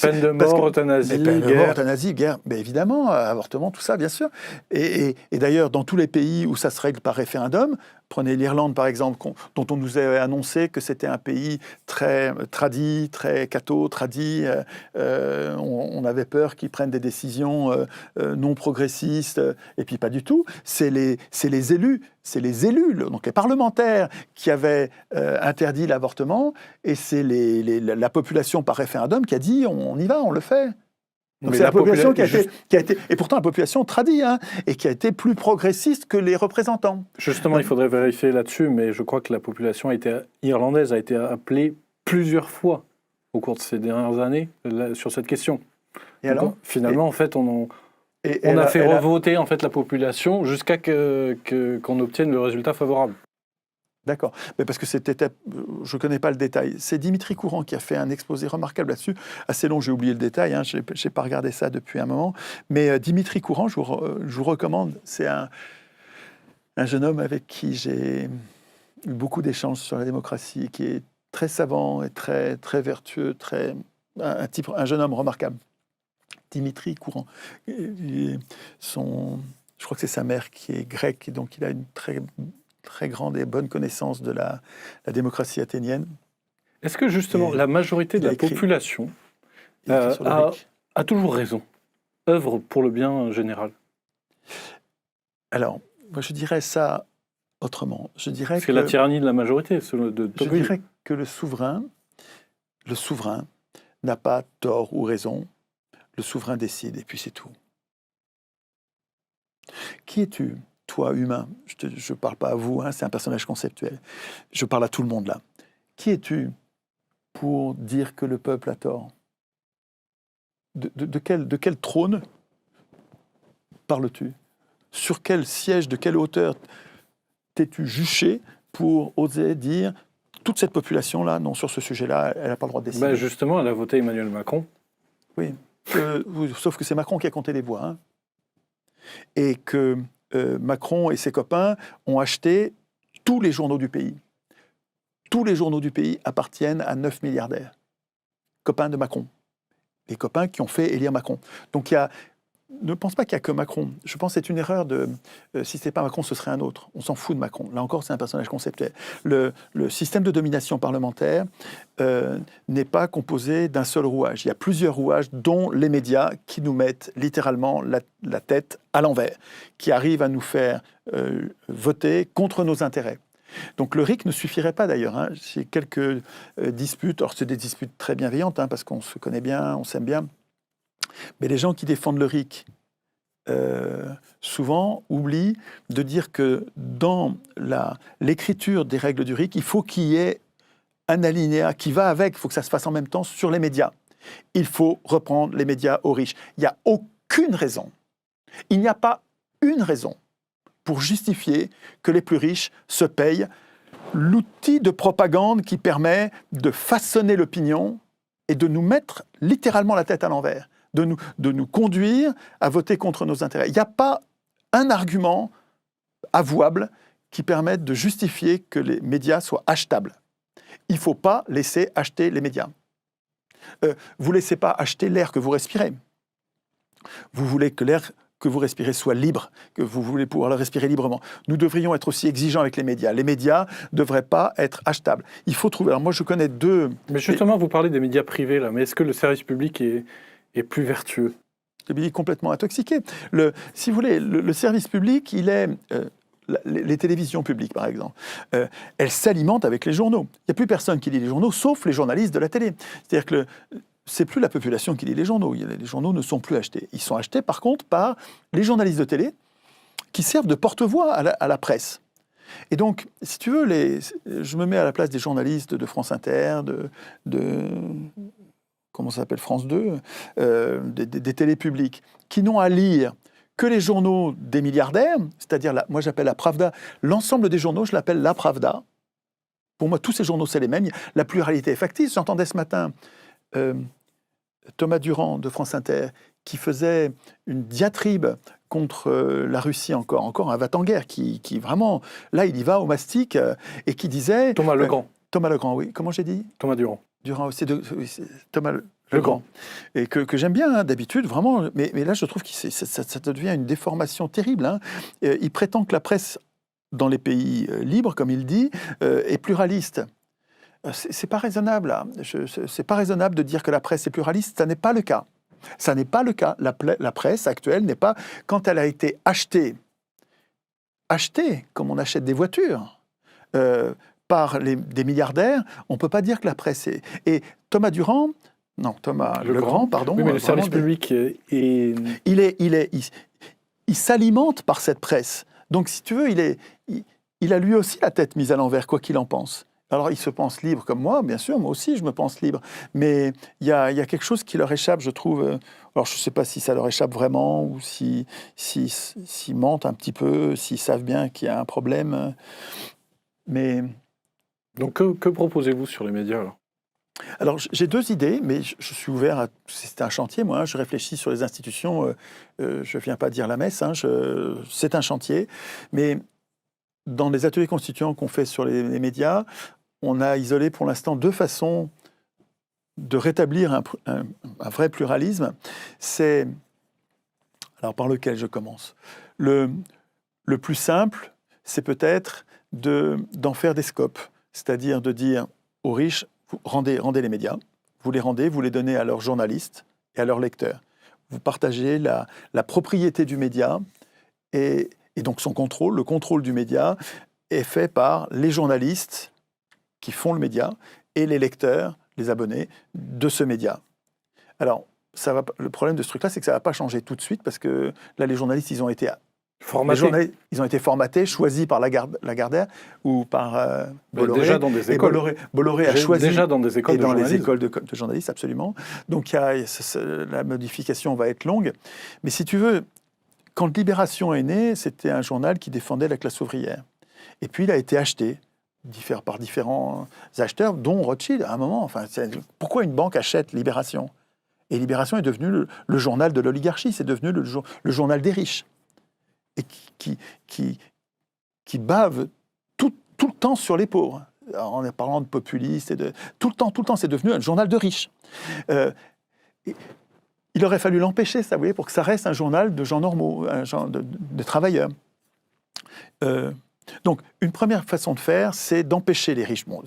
Peine de mort, euthanasie, guerre. Euthanasie, guerre, mais évidemment, avortement, tout ça, bien sûr. Et d'ailleurs, dans tous les pays où ça se règle par référendum, prenez l'Irlande, par exemple, dont on nous avait annoncé que c'était un pays très tradi, très catho, tradi. On avait peur qu'ils prennent des décisions non progressistes, et puis pas du tout. C'est les élus, donc les parlementaires qui avaient interdit l'avortement, et c'est la population par référendum qui a dit on y va, on le fait. Donc c'est la population qui a été, et pourtant la population tradie, hein, et qui a été plus progressiste que les représentants. Justement, il faudrait vérifier là-dessus, mais je crois que la population irlandaise a été appelée plusieurs fois au cours de ces dernières années sur cette question. Et donc, alors, finalement, en fait, on a fait revoter en fait la population jusqu'à qu'on obtienne le résultat favorable. D'accord, mais parce que je ne connais pas le détail. C'est Dimitri Courant qui a fait un exposé remarquable là-dessus, assez long, j'ai oublié le détail, hein, je n'ai pas regardé ça depuis un moment, mais Dimitri Courant, je vous recommande, c'est un jeune homme avec qui j'ai eu beaucoup d'échanges sur la démocratie, qui est très savant et très, très vertueux, un jeune homme remarquable. Dimitri Courant. Je crois que c'est sa mère qui est grecque, et donc il a une très grande et bonne connaissance de la démocratie athénienne. Est-ce que justement la majorité de la population a toujours raison, œuvre pour le bien général? Alors, moi je dirais ça autrement. C'est la tyrannie de la majorité, de Tocqueville. Je dirais que le souverain n'a pas tort ou raison. Le souverain décide, et puis c'est tout. Qui es-tu, toi, humain? Je ne parle pas à vous, hein, c'est un personnage conceptuel. Je parle à tout le monde, là. Qui es-tu pour dire que le peuple a tort? De quel trône parles-tu? Sur quel siège, de quelle hauteur t'es-tu juché pour oser dire toute cette population-là, non, sur ce sujet-là, elle n'a pas le droit de décider? Justement, elle a voté Emmanuel Macron. Oui. Sauf que c'est Macron qui a compté les voix. Hein. Et que Macron et ses copains ont acheté tous les journaux du pays. Tous les journaux du pays appartiennent à 9 milliardaires. Copains de Macron. Les copains qui ont fait élire Macron. Donc ne pense pas qu'il n'y a que Macron. Je pense que c'est une erreur si ce n'était pas Macron, ce serait un autre. On s'en fout de Macron. Là encore, c'est un personnage conceptuel. Le système de domination parlementaire n'est pas composé d'un seul rouage. Il y a plusieurs rouages, dont les médias qui nous mettent littéralement la tête à l'envers, qui arrivent à nous faire voter contre nos intérêts. Donc le RIC ne suffirait pas d'ailleurs. Hein. J'ai quelques disputes. Alors c'est des disputes très bienveillantes, hein, parce qu'on se connaît bien, on s'aime bien. Mais les gens qui défendent le RIC, souvent, oublient de dire que dans l'écriture des règles du RIC, il faut qu'il y ait un alinéa qui va avec, il faut que ça se fasse en même temps sur les médias. Il faut reprendre les médias aux riches. Il n'y a aucune raison, il n'y a pas une raison pour justifier que les plus riches se payent l'outil de propagande qui permet de façonner l'opinion et de nous mettre littéralement la tête à l'envers, de nous conduire à voter contre nos intérêts. Il n'y a pas un argument avouable qui permette de justifier que les médias soient achetables. Il ne faut pas laisser acheter les médias. Vous ne laissez pas acheter l'air que vous respirez. Vous voulez que l'air que vous respirez soit libre, que vous voulez pouvoir le respirer librement. Nous devrions être aussi exigeants avec les médias. Les médias ne devraient pas être achetables. Il faut trouver... Alors moi, je connais deux... Mais justement, vous parlez des médias privés, là. Mais est-ce que le service public est plus vertueux? Il est complètement intoxiqué. Si vous voulez, le service public, il est... les télévisions publiques, par exemple, elles s'alimentent avec les journaux. Il n'y a plus personne qui lit les journaux, sauf les journalistes de la télé. C'est-à-dire que c'est plus la population qui lit les journaux. Les journaux ne sont plus achetés. Ils sont achetés, par contre, par les journalistes de télé qui servent de porte-voix à la presse. Et donc, si tu veux, je me mets à la place des journalistes de France Inter, comment ça s'appelle, France 2, des télés publiques, qui n'ont à lire que les journaux des milliardaires, c'est-à-dire, moi j'appelle la Pravda, l'ensemble des journaux, je l'appelle la Pravda. Pour moi, tous ces journaux, c'est les mêmes. La pluralité est factice. J'entendais ce matin Thomas Durand de France Inter qui faisait une diatribe contre la Russie, encore un va-t-en-guerre, qui vraiment, là, il y va au mastic, et qui disait... Thomas Legrand. Thomas Legrand, oui. Comment j'ai dit? Thomas Durand. Durand aussi, Thomas Legrand. Et que j'aime bien, hein, d'habitude, vraiment. Mais là, je trouve que ça devient une déformation terrible. Hein. Il prétend que la presse, dans les pays libres, comme il dit, est pluraliste. C'est pas raisonnable. Hein. C'est pas raisonnable de dire que la presse est pluraliste. Ça n'est pas le cas. Ça n'est pas le cas. La presse actuelle n'est pas... Quand elle a été achetée comme on achète des voitures, par des milliardaires, on ne peut pas dire que la presse est... Et Thomas Legrand, pardon... Oui, mais le service public est... Il s'alimente par cette presse. Donc, si tu veux, il a lui aussi la tête mise à l'envers, quoi qu'il en pense. Alors, il se pense libre comme moi, bien sûr, moi aussi, je me pense libre. Mais il y a quelque chose qui leur échappe, je trouve. Alors, je ne sais pas si ça leur échappe vraiment, ou s'ils mentent un petit peu, s'ils savent bien qu'il y a un problème. Mais... Donc, que proposez-vous sur les médias, alors, j'ai deux idées, mais je suis ouvert à... C'est un chantier, moi. Hein, je réfléchis sur les institutions. Je ne viens pas dire la messe. Hein, c'est un chantier. Mais dans les ateliers constituants qu'on fait sur les médias, on a isolé pour l'instant deux façons de rétablir un vrai pluralisme. C'est... Alors, par lequel je commence? Le plus simple, c'est peut-être d'en faire des scopes. C'est-à-dire de dire aux riches, rendez les médias, vous les donnez à leurs journalistes et à leurs lecteurs. Vous partagez la propriété du média et donc son contrôle. Le contrôle du média est fait par les journalistes qui font le média et les lecteurs, les abonnés de ce média. Alors, le problème de ce truc-là, c'est que ça ne va pas changer tout de suite parce que là, les journalistes, ils ont été formatés, choisis par Lagardère ou par Bolloré. Déjà dans des écoles. Bolloré a choisi. Déjà dans des écoles et de dans journalisme. les écoles de journalistes, absolument. Donc la modification va être longue. Mais si tu veux, quand Libération est né, c'était un journal qui défendait la classe ouvrière. Et puis il a été acheté par différents acheteurs, dont Rothschild à un moment. Enfin, pourquoi une banque achète Libération? Et Libération est devenu le journal de l'oligarchie, c'est devenu le journal des riches. Et qui bave tout le temps sur les pauvres. Alors, en parlant de populistes, tout le temps, c'est devenu un journal de riches. Il aurait fallu l'empêcher, ça, vous voyez, pour que ça reste un journal de gens normaux, un genre de travailleurs. Donc, une première façon de faire, c'est d'empêcher les riches. Bon,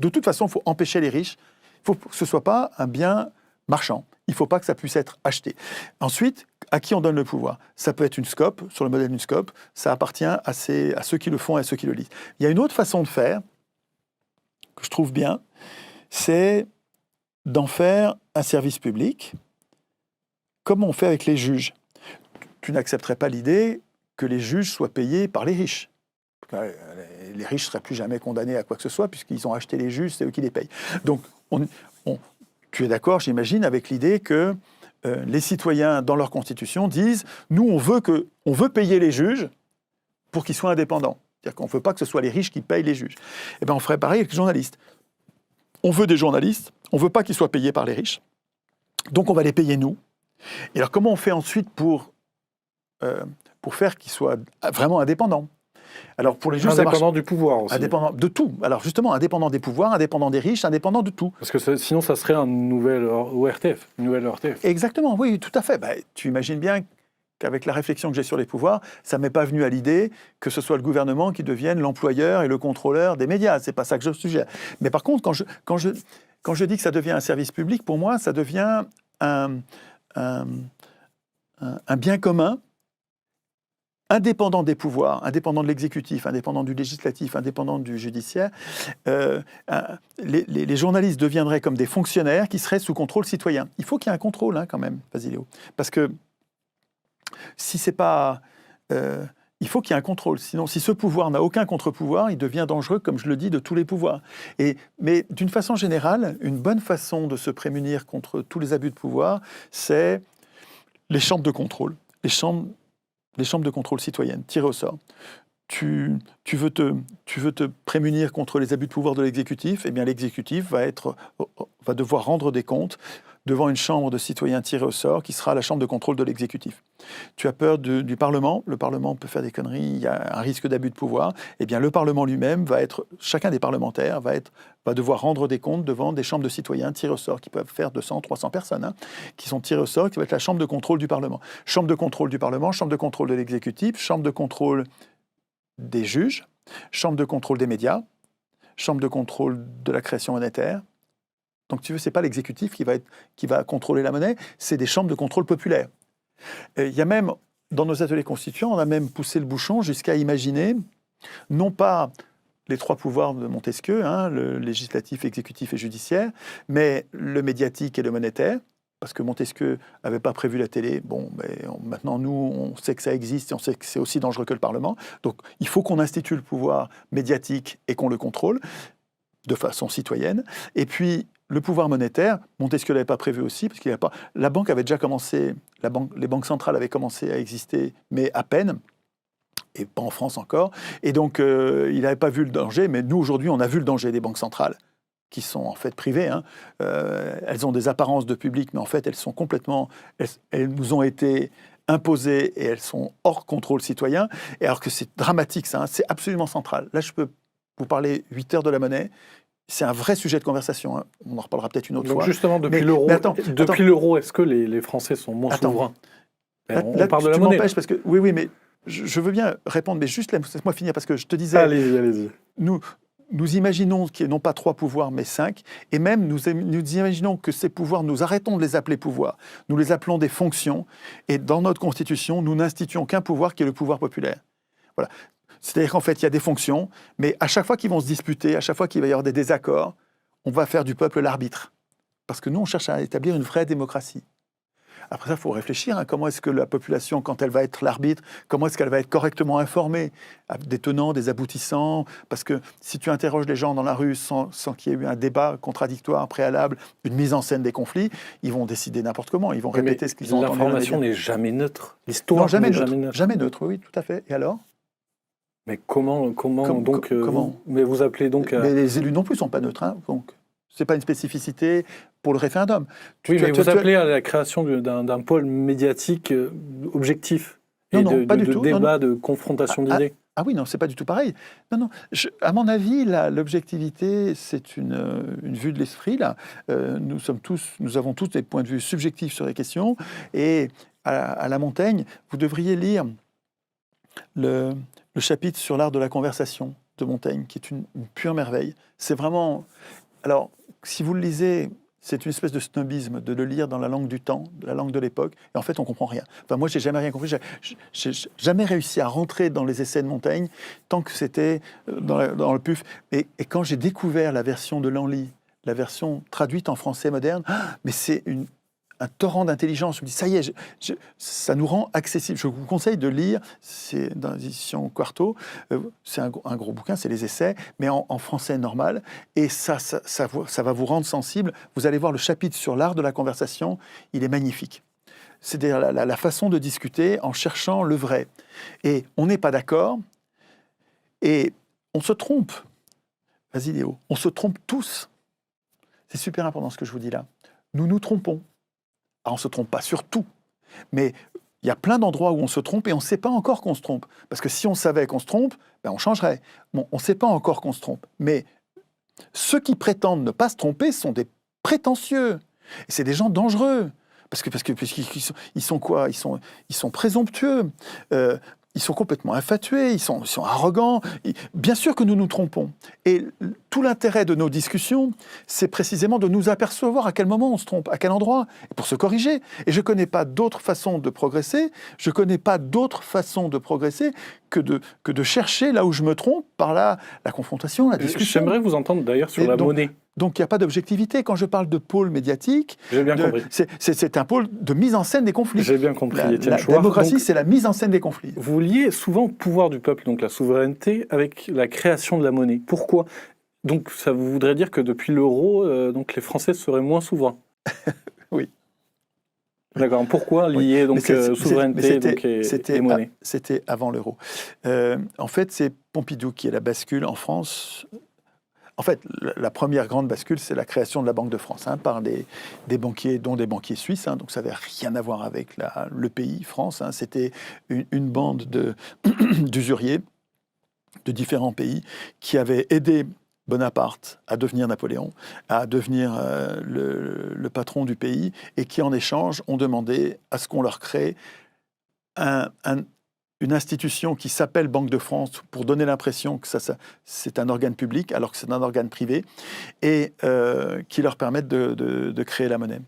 de toute façon, il faut empêcher les riches. Il faut que ce ne soit pas un bien marchand. Il ne faut pas que ça puisse être acheté. Ensuite, à qui on donne le pouvoir? Ça peut être une scope, sur le modèle d'une scope, ça appartient à ceux qui le font et à ceux qui le lisent. Il y a une autre façon de faire, que je trouve bien, c'est d'en faire un service public, comme on fait avec les juges. Tu n'accepterais pas l'idée que les juges soient payés par les riches. Les riches ne seraient plus jamais condamnés à quoi que ce soit, puisqu'ils ont acheté les juges, c'est eux qui les payent. Donc, tu es d'accord, j'imagine, avec l'idée que les citoyens, dans leur constitution, disent « Nous, on veut payer les juges pour qu'ils soient indépendants. C'est-à-dire qu'on ne veut pas que ce soit les riches qui payent les juges. Eh bien, on ferait pareil avec les journalistes. On veut des journalistes, on ne veut pas qu'ils soient payés par les riches, donc on va les payer nous. Et alors, comment on fait ensuite pour faire qu'ils soient vraiment indépendants? Alors, pour les juges, indépendant du pouvoir aussi. Indépendant de tout. Alors, justement, indépendant des pouvoirs, indépendant des riches, indépendant de tout. Parce que sinon, ça serait une nouvelle ORTF. Exactement, oui, tout à fait. Tu imagines bien qu'avec la réflexion que j'ai sur les pouvoirs, ça ne m'est pas venu à l'idée que ce soit le gouvernement qui devienne l'employeur et le contrôleur des médias. Ce n'est pas ça que je suggère. Mais par contre, quand je dis que ça devient un service public, pour moi, ça devient un bien commun, indépendant des pouvoirs, indépendant de l'exécutif, indépendant du législatif, indépendant du judiciaire. Les journalistes deviendraient comme des fonctionnaires qui seraient sous contrôle citoyen. Il faut qu'il y ait un contrôle, quand même, Basilio. Parce que si c'est pas... il faut qu'il y ait un contrôle. Sinon, si ce pouvoir n'a aucun contre-pouvoir, il devient dangereux, comme je le dis, de tous les pouvoirs. Mais d'une façon générale, une bonne façon de se prémunir contre tous les abus de pouvoir, c'est les chambres de contrôle. Les chambres de contrôle citoyenne, tirées au sort. Tu veux te prémunir contre les abus de pouvoir de l'exécutif, eh bien l'exécutif va devoir rendre des comptes devant une chambre de citoyens tirés au sort qui sera la chambre de contrôle de l'exécutif. Tu as peur du Parlement, le Parlement peut faire des conneries, il y a un risque d'abus de pouvoir, eh bien le Parlement lui-même chacun des parlementaires va devoir rendre des comptes devant des chambres de citoyens tirés au sort qui peuvent faire 200, 300 personnes, qui sont tirées au sort, qui va être la chambre de contrôle du Parlement. Chambre de contrôle du Parlement, chambre de contrôle de l'exécutif, chambre de contrôle des juges, chambre de contrôle des médias, chambre de contrôle de la création monétaire. Donc tu veux, c'est pas l'exécutif qui va contrôler la monnaie, c'est des chambres de contrôle populaires. Il y a même, dans nos ateliers constituants, on a même poussé le bouchon jusqu'à imaginer, non pas les trois pouvoirs de Montesquieu, le législatif, exécutif et judiciaire, mais le médiatique et le monétaire, parce que Montesquieu n'avait pas prévu la télé. Maintenant, nous, on sait que ça existe et on sait que c'est aussi dangereux que le Parlement. Donc, il faut qu'on institue le pouvoir médiatique et qu'on le contrôle de façon citoyenne. Et puis, le pouvoir monétaire, Montesquieu ne l'avait pas prévu aussi, parce qu'il n'y a pas... La banque avait déjà commencé, les banques centrales avaient commencé à exister, mais à peine, et pas en France encore. Et donc, il n'avait pas vu le danger, mais nous, aujourd'hui, on a vu le danger des banques centrales, qui sont en fait privées. Elles ont des apparences de public, mais en fait, elles sont complètement... Elles nous ont été imposées et elles sont hors contrôle citoyen, et alors que c'est dramatique, ça, c'est absolument central. Là, je peux vous parler 8 heures de la monnaie. C'est un vrai sujet de conversation. On en reparlera peut-être une autre fois. Donc justement, depuis l'euro, est-ce que les Français sont moins souverains? On parle de la monnaie. Parce que, oui, mais je veux bien répondre, mais juste laisse-moi finir, parce que je te disais... Allez-y. Nous imaginons qu'il n'y ait non pas 3 pouvoirs, mais 5, et même nous imaginons que ces pouvoirs, nous arrêtons de les appeler pouvoirs, nous les appelons des fonctions, et dans notre Constitution, nous n'instituons qu'un pouvoir qui est le pouvoir populaire. Voilà. C'est-à-dire qu'en fait, il y a des fonctions, mais à chaque fois qu'ils vont se disputer, à chaque fois qu'il va y avoir des désaccords, on va faire du peuple l'arbitre. Parce que nous, on cherche à établir une vraie démocratie. Après ça, il faut réfléchir, comment est-ce que la population, quand elle va être l'arbitre, comment est-ce qu'elle va être correctement informée, des tenants, des aboutissants, parce que si tu interroges les gens dans la rue sans qu'il y ait eu un débat contradictoire, préalable, une mise en scène des conflits, ils vont décider n'importe comment, ils vont répéter ce qu'ils ont entendu. L'information n'est jamais neutre. L'histoire n'est jamais neutre. Jamais neutre, oui, tout à fait. Et alors ? Mais comment mais vous appelez donc... Mais les élus non plus ne sont pas neutres, donc... Ce n'est pas une spécificité pour le référendum. Vous appelez à la création d'un pôle médiatique objectif pas du tout. Débat, de confrontation d'idées. Ah oui, non, c'est pas du tout pareil. Non. À mon avis, l'objectivité, c'est une vue de l'esprit. Nous avons tous des points de vue subjectifs sur les questions. Et à la Montaigne, vous devriez lire le chapitre sur l'art de la conversation de Montaigne, qui est une pure merveille. C'est vraiment... Alors, si vous le lisez, c'est une espèce de snobisme de le lire dans la langue du temps, de la langue de l'époque, et en fait, on ne comprend rien. Enfin, moi, je n'ai jamais rien compris. Je n'ai jamais réussi à rentrer dans les essais de Montaigne tant que c'était dans le PUF. Et quand j'ai découvert la version de Lanly, la version traduite en français moderne, mais c'est un torrent d'intelligence. Je me dis, ça y est, ça nous rend accessible. Je vous conseille de lire, c'est dans l'édition Quarto, c'est un gros bouquin, c'est les essais, mais en français normal, et ça va vous rendre sensible. Vous allez voir le chapitre sur l'art de la conversation, il est magnifique. C'est-à-dire la façon de discuter en cherchant le vrai. Et on n'est pas d'accord, Et on se trompe. Vas-y Léo, on se trompe tous. C'est super important ce que je vous dis là. Nous nous trompons. Alors on ne se trompe pas sur tout, mais il y a plein d'endroits où on se trompe et on ne sait pas encore qu'on se trompe. Parce que si on savait qu'on se trompe, on changerait. Bon, on ne sait pas encore qu'on se trompe. Mais ceux qui prétendent ne pas se tromper sont des prétentieux. Et c'est des gens dangereux. Puisqu'ils sont quoi ? Ils sont présomptueux. Ils sont complètement infatués, ils sont arrogants. Bien sûr que nous nous trompons. Et tout l'intérêt de nos discussions, c'est précisément de nous apercevoir à quel moment on se trompe, à quel endroit, et pour se corriger. Et je ne connais pas d'autre façon de progresser, que de chercher là où je me trompe, par la confrontation, la discussion. J'aimerais vous entendre d'ailleurs sur la monnaie. Donc il n'y a pas d'objectivité. Quand je parle de pôle médiatique, j'ai bien compris. C'est un pôle de mise en scène des conflits. J'ai bien compris, Étienne La Chouard. démocratie, c'est la mise en scène des conflits. Vous liez souvent le pouvoir du peuple, donc la souveraineté, avec la création de la monnaie. Pourquoi ? Donc ça voudrait dire que depuis l'euro, donc les Français seraient moins souverains. Oui. D'accord. Pourquoi lier donc souveraineté et monnaie ? C'était avant l'euro. En fait, c'est Pompidou qui est la bascule en France. En fait, la première grande bascule, c'est la création de la Banque de France par des banquiers, dont des banquiers suisses. Donc ça n'avait rien à voir avec le pays, France. C'était une bande d'usuriers de différents pays qui avaient aidé Bonaparte à devenir Napoléon, à devenir le patron du pays, et qui, en échange, ont demandé à ce qu'on leur crée une institution qui s'appelle Banque de France pour donner l'impression que c'est un organe public alors que c'est un organe privé, et qui leur permette de créer la monnaie.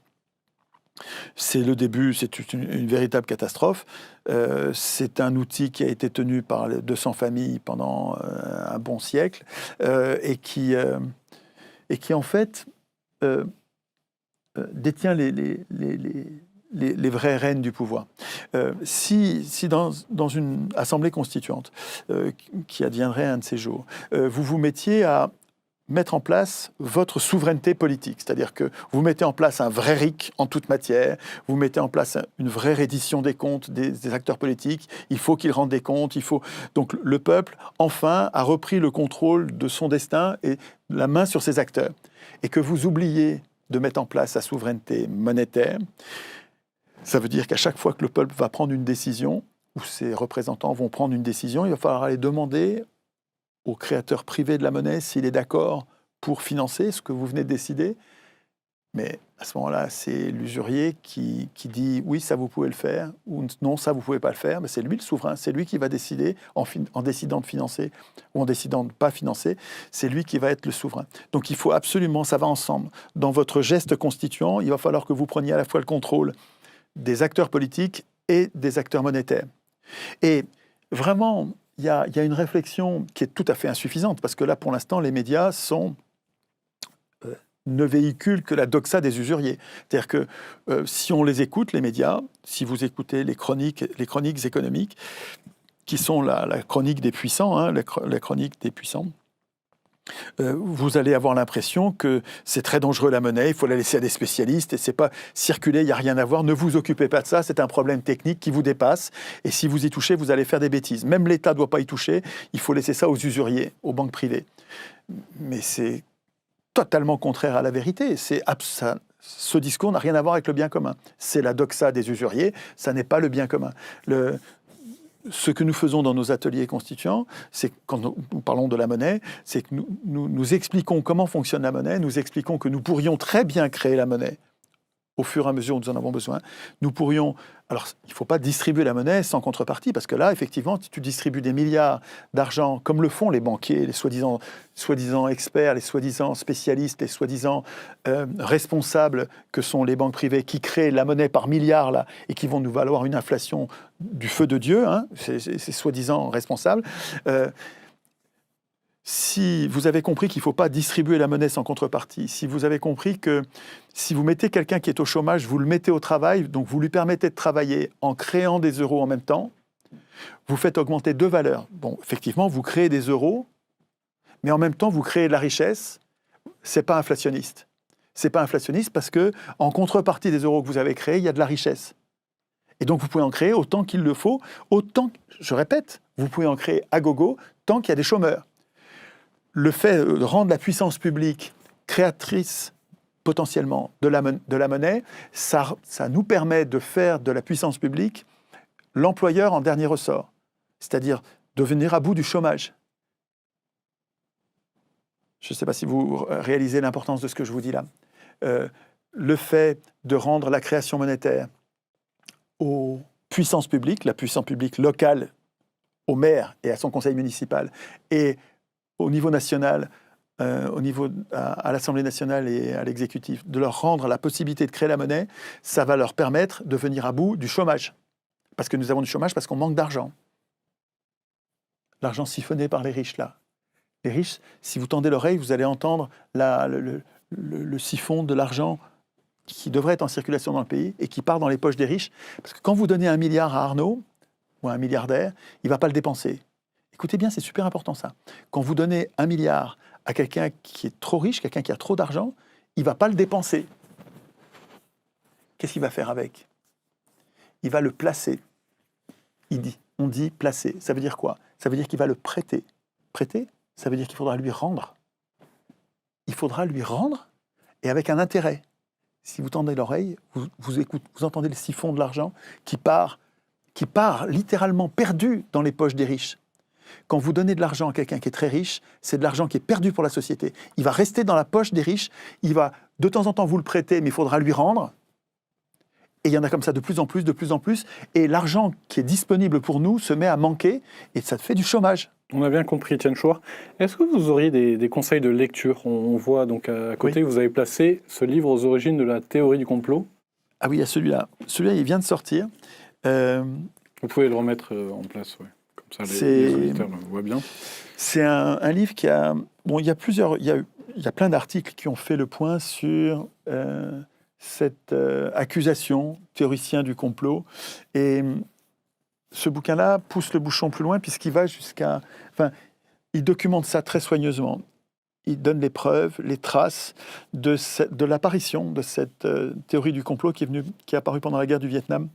C'est le début, c'est une véritable catastrophe. C'est un outil qui a été tenu par 200 familles pendant un bon siècle, et qui en fait détient les vraies rênes du pouvoir. Si dans une assemblée constituante qui adviendrait un de ces jours, vous vous mettiez à mettre en place votre souveraineté politique, c'est-à-dire que vous mettez en place un vrai RIC en toute matière, vous mettez en place une vraie reddition des comptes des acteurs politiques, il faut qu'ils rendent des comptes, donc le peuple, enfin, a repris le contrôle de son destin et la main sur ses acteurs, et que vous oubliez de mettre en place sa souveraineté monétaire. Ça veut dire qu'à chaque fois que le peuple va prendre une décision, ou ses représentants vont prendre une décision, il va falloir aller demander au créateur privé de la monnaie s'il est d'accord pour financer ce que vous venez de décider. Mais à ce moment-là, c'est l'usurier qui dit « oui, ça vous pouvez le faire » ou « non, ça vous pouvez pas le faire ». Mais c'est lui le souverain, c'est lui qui va décider en décidant de financer ou en décidant de ne pas financer, c'est lui qui va être le souverain. Donc il faut absolument, ça va ensemble. Dans votre geste constituant, il va falloir que vous preniez à la fois le contrôle des acteurs politiques et des acteurs monétaires. Et vraiment, il y a une réflexion qui est tout à fait insuffisante, parce que là, pour l'instant, les médias ne véhiculent que la doxa des usuriers. C'est-à-dire que si on les écoute, les médias, si vous écoutez les chroniques économiques, qui sont la chronique des puissants, la chronique des puissants, vous allez avoir l'impression que c'est très dangereux la monnaie, il faut la laisser à des spécialistes, et c'est pas circuler, il n'y a rien à voir, ne vous occupez pas de ça, c'est un problème technique qui vous dépasse, et si vous y touchez, vous allez faire des bêtises. Même l'État ne doit pas y toucher, il faut laisser ça aux usuriers, aux banques privées. Mais c'est totalement contraire à la vérité, ce discours n'a rien à voir avec le bien commun. C'est la doxa des usuriers, ça n'est pas le bien commun. Ce que nous faisons dans nos ateliers constituants, c'est quand nous parlons de la monnaie, c'est que nous expliquons comment fonctionne la monnaie, nous expliquons que nous pourrions très bien créer la monnaie au fur et à mesure où nous en avons besoin. Nous pourrions... Alors, il ne faut pas distribuer la monnaie sans contrepartie, parce que là, effectivement, si tu distribues des milliards d'argent, comme le font les banquiers, les soi-disant experts, les soi-disant spécialistes, les soi-disant responsables que sont les banques privées, qui créent la monnaie par milliards, là, et qui vont nous valoir une inflation du feu de Dieu, c'est soi-disant responsables. Si vous avez compris qu'il ne faut pas distribuer la monnaie sans contrepartie, si vous avez compris que si vous mettez quelqu'un qui est au chômage, vous le mettez au travail, donc vous lui permettez de travailler en créant des euros en même temps, vous faites augmenter deux valeurs. Bon, effectivement, vous créez des euros, mais en même temps, vous créez de la richesse. Ce n'est pas inflationniste. Ce n'est pas inflationniste parce qu'en contrepartie des euros que vous avez créés, il y a de la richesse. Et donc, vous pouvez en créer autant qu'il le faut, autant, je répète, vous pouvez en créer à gogo, tant qu'il y a des chômeurs. Le fait de rendre la puissance publique créatrice potentiellement de la monnaie, ça nous permet de faire de la puissance publique l'employeur en dernier ressort, c'est-à-dire de venir à bout du chômage. Je ne sais pas si vous réalisez l'importance de ce que je vous dis là. Le fait de rendre la création monétaire aux puissances publiques, la puissance publique locale, au maire et à son conseil municipal, et au niveau national, à l'Assemblée nationale et à l'exécutif, de leur rendre la possibilité de créer la monnaie, ça va leur permettre de venir à bout du chômage. Parce que nous avons du chômage parce qu'on manque d'argent. L'argent siphonné par les riches, là. Les riches, si vous tendez l'oreille, vous allez entendre le siphon de l'argent qui devrait être en circulation dans le pays et qui part dans les poches des riches. Parce que quand vous donnez 1 milliard à Arnaud, ou à un milliardaire, il ne va pas le dépenser. Écoutez bien, c'est super important ça. Quand vous donnez 1 milliard à quelqu'un qui est trop riche, quelqu'un qui a trop d'argent, il ne va pas le dépenser. Qu'est-ce qu'il va faire avec? Il va le placer. On dit placer. Ça veut dire quoi? Ça veut dire qu'il va le prêter. Prêter, ça veut dire qu'il faudra lui rendre. Il faudra lui rendre et avec un intérêt. Si vous tendez l'oreille, vous entendez le siphon de l'argent qui part littéralement perdu dans les poches des riches. Quand vous donnez de l'argent à quelqu'un qui est très riche, c'est de l'argent qui est perdu pour la société. Il va rester dans la poche des riches, il va de temps en temps vous le prêter, mais il faudra lui rendre. Et il y en a comme ça de plus en plus, et l'argent qui est disponible pour nous se met à manquer, et ça fait du chômage. On a bien compris, Étienne Chouard. Est-ce que vous auriez des conseils de lecture? On voit donc à côté, oui. Vous avez placé ce livre aux origines de la théorie du complot. Ah oui, il y a celui-là. Celui-là, il vient de sortir. Vous pouvez le remettre en place, ouais. Comme ça les auditeurs le voient bien. C'est un livre qui a... Bon, il y a plein d'articles qui ont fait le point sur cette accusation, théoricien du complot. Et ce bouquin-là pousse le bouchon plus loin puisqu'il va jusqu'à... Enfin, il documente ça très soigneusement. Il donne les preuves, les traces de l'apparition de cette théorie du complot qui est apparue pendant la guerre du Vietnam.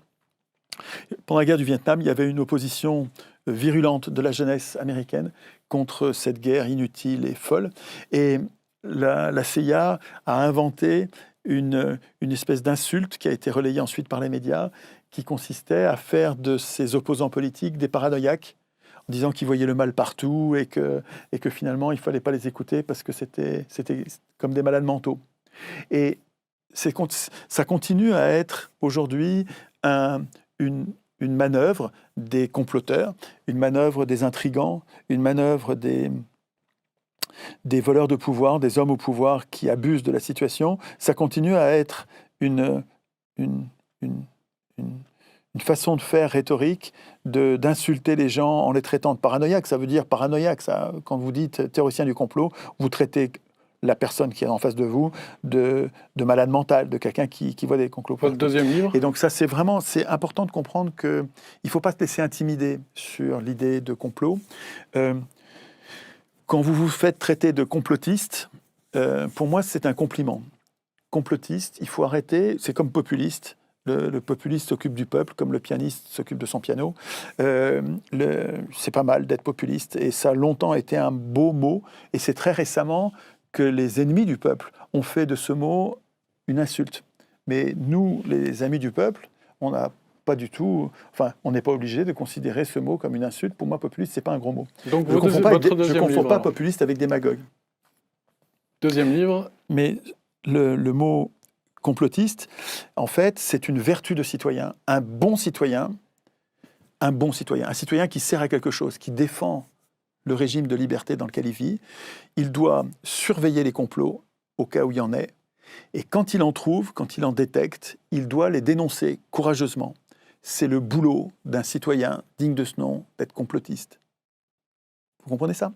Pendant la guerre du Vietnam, il y avait une opposition virulente de la jeunesse américaine contre cette guerre inutile et folle. Et la CIA a inventé une espèce d'insulte qui a été relayée ensuite par les médias, qui consistait à faire de ses opposants politiques des paranoïaques, en disant qu'ils voyaient le mal partout et que finalement, il ne fallait pas les écouter parce que c'était comme des malades mentaux. Et ça continue à être aujourd'hui une manœuvre des comploteurs, une manœuvre des intrigants, une manœuvre des voleurs de pouvoir, des hommes au pouvoir qui abusent de la situation. Ça continue à être une façon de faire rhétorique, d'insulter les gens en les traitant de paranoïaques. Ça veut dire paranoïaque, ça. Quand vous dites théoricien du complot, vous traitez la personne qui est en face de vous de malade mental, de quelqu'un qui voit des complots. Votre deuxième livre. Et donc ça, c'est important de comprendre qu'il ne faut pas se laisser intimider sur l'idée de complot. Quand vous vous faites traiter de complotiste, pour moi, c'est un compliment. Complotiste, il faut arrêter, c'est comme populiste. Le populiste s'occupe du peuple, comme le pianiste s'occupe de son piano. C'est pas mal d'être populiste, et ça a longtemps été un beau mot, et c'est très récemment que les ennemis du peuple ont fait de ce mot une insulte. Mais nous, les amis du peuple, on n'a pas du tout... Enfin, on n'est pas obligé de considérer ce mot comme une insulte. Pour moi, populiste, c'est pas un gros mot. Donc, je ne confonds pas populiste avec démagogue. Deuxième livre. Mais le mot complotiste, en fait, c'est une vertu de citoyen. Un citoyen qui sert à quelque chose, qui défend le régime de liberté dans lequel il vit, il doit surveiller les complots au cas où il y en ait, et quand il en trouve, quand il en détecte, il doit les dénoncer courageusement. C'est le boulot d'un citoyen digne de ce nom d'être complotiste. Vous comprenez ça?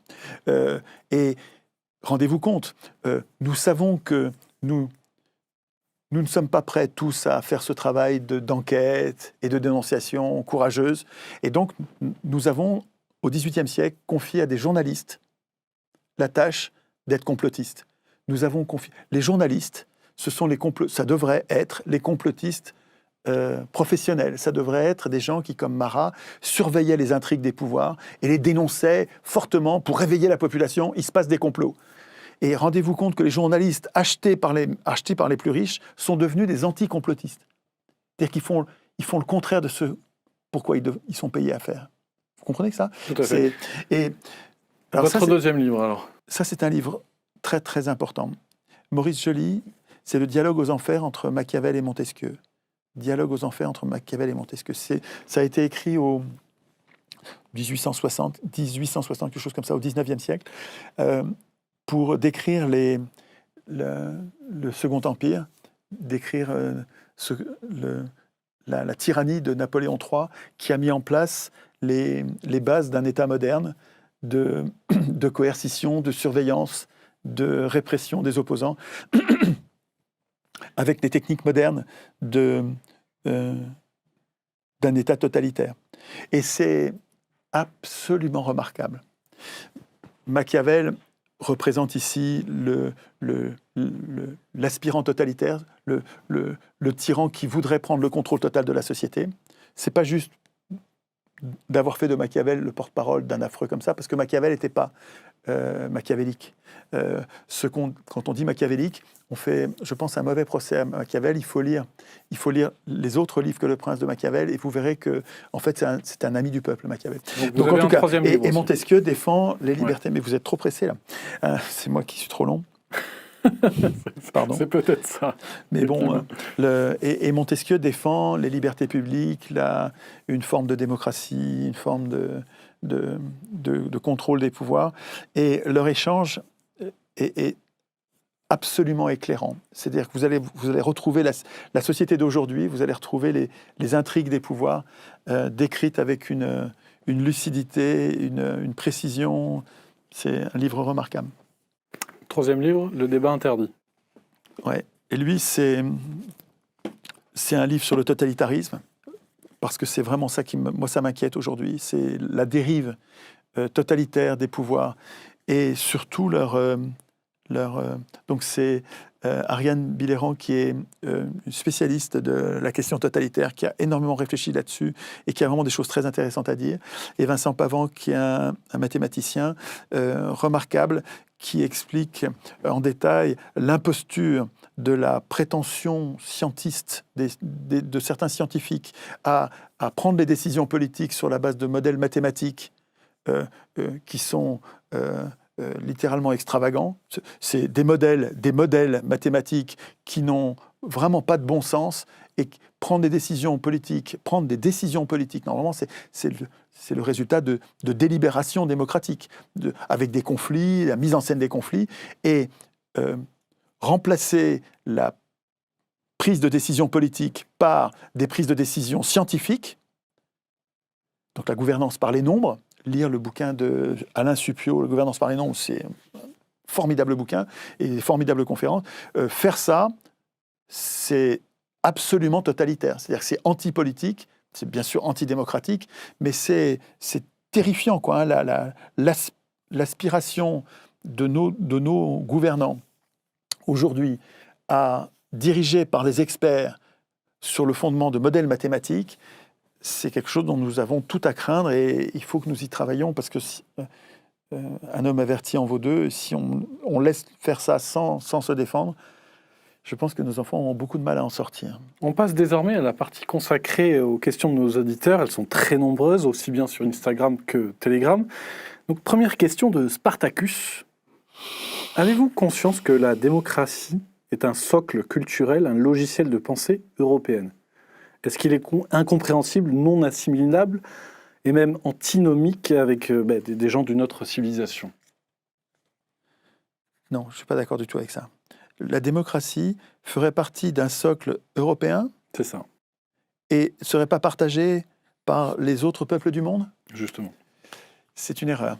Et rendez-vous compte, nous savons que nous ne sommes pas prêts tous à faire ce travail d'enquête et de dénonciation courageuse, et donc nous avons au XVIIIe siècle, confié à des journalistes la tâche d'être complotistes. Nous avons confié... Les journalistes, ça devrait être les complotistes professionnels. Ça devrait être des gens qui, comme Marat, surveillaient les intrigues des pouvoirs et les dénonçaient fortement pour réveiller la population. Il se passe des complots. Et rendez-vous compte que les journalistes achetés par les plus riches sont devenus des anti-complotistes. C'est-à-dire qu'ils font le contraire de ce pourquoi ils sont payés à faire. Vous comprenez ça? Tout à fait. Alors Votre deuxième livre, alors? Ça, c'est un livre très, très important. Maurice Joly, c'est le dialogue aux enfers entre Machiavel et Montesquieu. Dialogue aux enfers entre Machiavel et Montesquieu. Ça a été écrit au 1860, quelque chose comme ça, au 19e siècle, pour décrire le Second Empire, décrire la tyrannie de Napoléon III, qui a mis en place les bases d'un État moderne de coercition, de surveillance, de répression des opposants, avec des techniques modernes d'un État totalitaire. Et c'est absolument remarquable. Machiavel représente ici l'aspirant totalitaire, le tyran qui voudrait prendre le contrôle total de la société. C'est pas juste d'avoir fait de Machiavel le porte-parole d'un affreux comme ça, parce que Machiavel n'était pas machiavélique. Quand on dit machiavélique, on fait, je pense, un mauvais procès à Machiavel. Il faut lire les autres livres que Le Prince de Machiavel, et vous verrez que, en fait, c'est un ami du peuple, Machiavel. Donc en tout cas, et Montesquieu défend les libertés. Ouais. Mais vous êtes trop pressé là. C'est moi qui suis trop long. Pardon. C'est peut-être ça. Mais bon, et Montesquieu défend les libertés publiques, une forme de démocratie, une forme de contrôle des pouvoirs. Et leur échange est absolument éclairant. C'est-à-dire que vous allez retrouver la société d'aujourd'hui, vous allez retrouver les intrigues des pouvoirs décrites avec une lucidité, une précision. C'est un livre remarquable. Troisième livre, Le débat interdit. Ouais. Et lui, c'est un livre sur le totalitarisme, parce que c'est vraiment ça moi, ça m'inquiète aujourd'hui. C'est la dérive totalitaire des pouvoirs et surtout donc c'est Ariane Biléran qui est une spécialiste de la question totalitaire, qui a énormément réfléchi là-dessus et qui a vraiment des choses très intéressantes à dire. Et Vincent Pavant, qui est un mathématicien remarquable, qui explique en détail l'imposture de la prétention scientiste de certains scientifiques à prendre des décisions politiques sur la base de modèles mathématiques qui sont littéralement extravagants. C'est des modèles mathématiques qui n'ont vraiment pas de bon sens, et prendre des décisions politiques, normalement, c'est le résultat de délibérations démocratiques, avec des conflits, la mise en scène des conflits, et remplacer la prise de décision politique par des prises de décision scientifiques, donc la gouvernance par les nombres. Lire le bouquin de Alain Supiot, La gouvernance par les nombres, c'est un formidable bouquin et formidable conférence. Faire ça, c'est absolument totalitaire. C'est-à-dire que c'est anti-politique, c'est bien sûr antidémocratique, mais c'est terrifiant, quoi, hein, l'aspiration de nos gouvernants aujourd'hui à diriger par les experts sur le fondement de modèles mathématiques. C'est quelque chose dont nous avons tout à craindre, et il faut que nous y travaillions, parce que un homme averti en vaut deux. Si on laisse faire ça sans se défendre, je pense que nos enfants auront beaucoup de mal à en sortir. On passe désormais à la partie consacrée aux questions de nos auditeurs. Elles sont très nombreuses, aussi bien sur Instagram que Telegram. Donc, première question de Spartacus. Avez-vous conscience que la démocratie est un socle culturel, un logiciel de pensée européenne ? Est-ce qu'il est incompréhensible, non assimilable et même antinomique avec des gens d'une autre civilisation ? Non, je ne suis pas d'accord du tout avec ça. La démocratie ferait partie d'un socle européen. C'est ça. Et ne serait pas partagée par les autres peuples du monde ? Justement. C'est une erreur.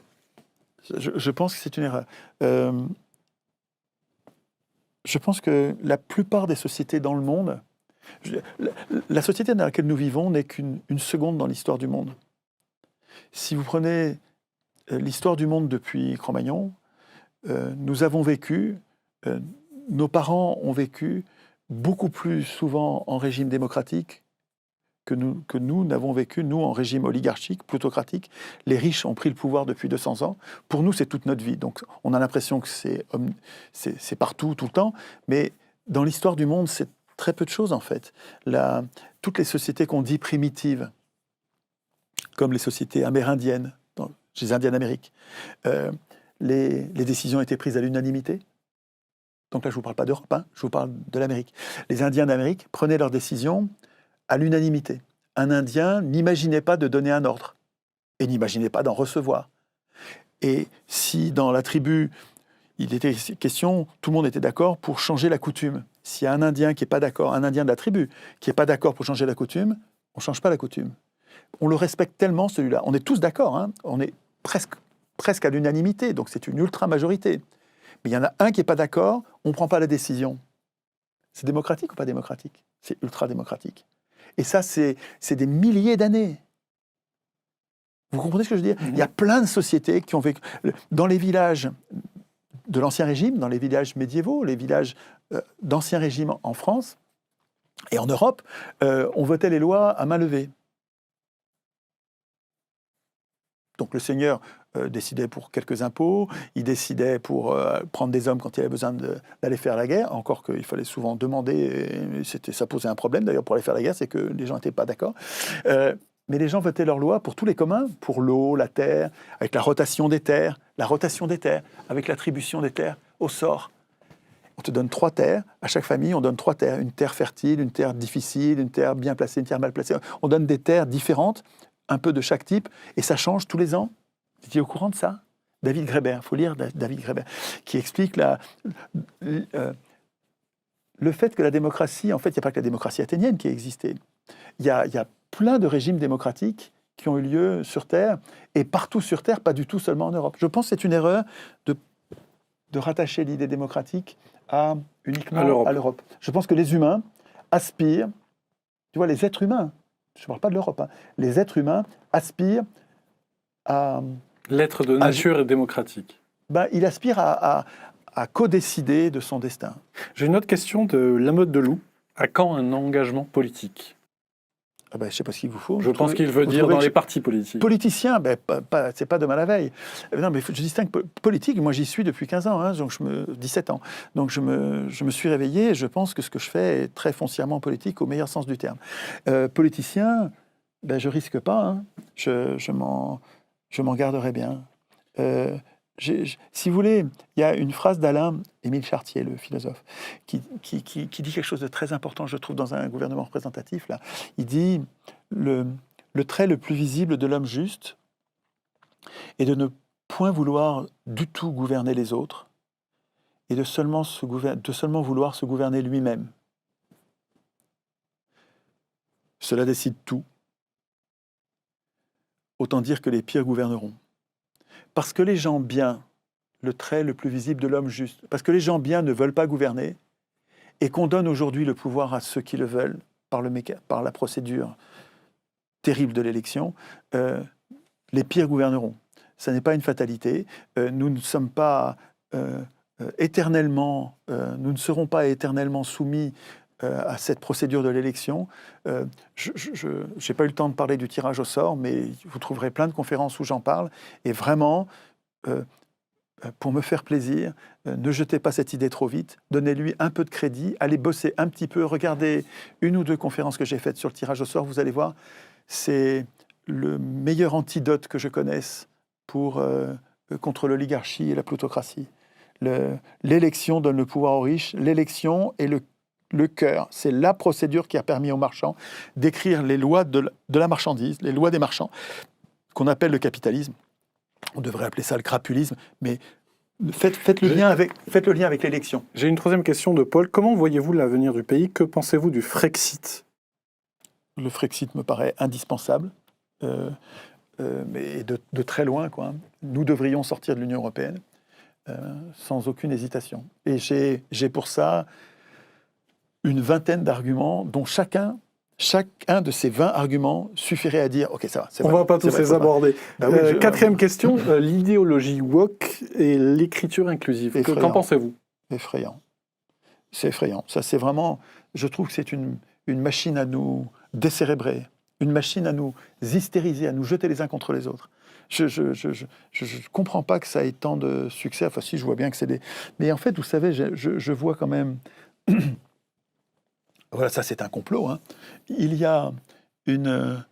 Je pense que c'est une erreur. Je pense que la plupart des sociétés dans le monde... La société dans laquelle nous vivons n'est qu'une seconde dans l'histoire du monde. Si vous prenez l'histoire du monde depuis Cro-Magnon, nous avons vécu, nos parents ont vécu beaucoup plus souvent en régime démocratique que nous n'avons vécu, nous, en régime oligarchique, plutocratique. Les riches ont pris le pouvoir depuis 200 ans. Pour nous, c'est toute notre vie. Donc, on a l'impression que c'est partout, tout le temps. Mais dans l'histoire du monde, c'est très peu de choses, en fait. Toutes les sociétés qu'on dit primitives, comme les sociétés amérindiennes, chez les Indiens d'Amérique, les décisions étaient prises à l'unanimité. Donc là, je ne vous parle pas d'Europe, hein, je vous parle de l'Amérique. Les Indiens d'Amérique prenaient leurs décisions à l'unanimité. Un Indien n'imaginait pas de donner un ordre et n'imaginait pas d'en recevoir. Et si dans la tribu, il était question, tout le monde était d'accord pour changer la coutume. S'il y a un Indien qui n'est pas d'accord, un Indien de la tribu qui n'est pas d'accord pour changer la coutume, on ne change pas la coutume. On le respecte tellement, celui-là. On est tous d'accord, hein, on est presque à l'unanimité, donc c'est une ultra-majorité. Mais il y en a un qui n'est pas d'accord, on ne prend pas la décision. C'est démocratique ou pas démocratique? C'est ultra-démocratique. Et ça, c'est des milliers d'années. Vous comprenez ce que je veux dire? Il y a plein de sociétés qui ont vécu... Dans les villages de l'Ancien Régime, dans les villages médiévaux, les villages d'Ancien Régime en France et en Europe, on votait les lois à main levée. Donc le seigneur décidait pour quelques impôts, il décidait pour prendre des hommes quand il avait besoin d'aller faire la guerre, encore qu'il fallait souvent demander, et ça posait un problème d'ailleurs pour aller faire la guerre, c'est que les gens n'étaient pas d'accord. Mais les gens votaient leurs lois pour tous les communs, pour l'eau, la terre, avec la rotation des terres, avec l'attribution des terres au sort. On te donne 3 terres, à chaque famille on donne 3 terres, une terre fertile, une terre difficile, une terre bien placée, une terre mal placée. On donne des terres différentes, un peu de chaque type, et ça change tous les ans. Vous étiez au courant de ça? David Graeber, il faut lire David Graeber, qui explique le fait que la démocratie, en fait, il n'y a pas que la démocratie athénienne qui a existé. Il y a plein de régimes démocratiques qui ont eu lieu sur Terre, et partout sur Terre, pas du tout seulement en Europe. Je pense que c'est une erreur de rattacher l'idée démocratique uniquement à l'Europe. Je pense que les humains aspirent, tu vois, les êtres humains, je ne parle pas de l'Europe, hein, les êtres humains aspirent à... L'être de nature est démocratique. Il aspire à co-décider de son destin. J'ai une autre question de Lamotte Deloup. À quand un engagement politique? Je ne sais pas ce qu'il vous faut. Je pense qu'il veut dire dans les partis politiques. Politicien, c'est pas demain la veille. Non, mais je distingue politique. Moi, j'y suis depuis 15 ans, hein, donc 17 ans. Donc, je me suis réveillé et je pense que ce que je fais est très foncièrement politique au meilleur sens du terme. Politicien, je risque pas. Hein. Je m'en garderai bien. Si vous voulez, il y a une phrase d'Alain-Émile Chartier, le philosophe, qui dit quelque chose de très important, je trouve, dans un gouvernement représentatif. Là. Il dit le trait le plus visible de l'homme juste est de ne point vouloir du tout gouverner les autres et de seulement vouloir se gouverner lui-même. Cela décide tout. Autant dire que les pires gouverneront. Parce que les gens bien, le trait le plus visible de l'homme juste, parce que les gens bien ne veulent pas gouverner et qu'on donne aujourd'hui le pouvoir à ceux qui le veulent par la procédure terrible de l'élection, les pires gouverneront. Ça n'est pas une fatalité. Nous ne sommes pas éternellement, nous ne serons pas éternellement soumis à cette procédure de l'élection. Je n'ai pas eu le temps de parler du tirage au sort, mais vous trouverez plein de conférences où j'en parle. Et vraiment, pour me faire plaisir, ne jetez pas cette idée trop vite, donnez-lui un peu de crédit, allez bosser un petit peu, regardez 1 ou 2 conférences que j'ai faites sur le tirage au sort, vous allez voir, c'est le meilleur antidote que je connaisse contre l'oligarchie et la plutocratie. L'élection donne le pouvoir aux riches, l'élection est le cœur, c'est la procédure qui a permis aux marchands d'écrire les lois de la marchandise, les lois des marchands, qu'on appelle le capitalisme. On devrait appeler ça le crapulisme, mais faites le lien avec l'élection. J'ai une 3e question de Paul. Comment voyez-vous l'avenir du pays? Que pensez-vous du Frexit? Le Frexit me paraît indispensable, mais de très loin, quoi. Nous devrions sortir de l'Union européenne sans aucune hésitation. Et j'ai pour ça une 20aine d'arguments dont chacun de ces 20 arguments suffirait à dire « Ok, ça va, c'est vrai. » On ne va pas tous les aborder. 4e question, l'idéologie woke et l'écriture inclusive. Qu'en pensez-vous? Effrayant. C'est effrayant. Ça, c'est vraiment... Je trouve que c'est une machine à nous décérébrer. une machine à nous hystériser, à nous jeter les uns contre les autres. Je ne comprends pas que ça ait tant de succès. Enfin, si, je vois bien que c'est des... Mais en fait, vous savez, je vois quand même... Voilà, ça c'est un complot. Hein. Il y a une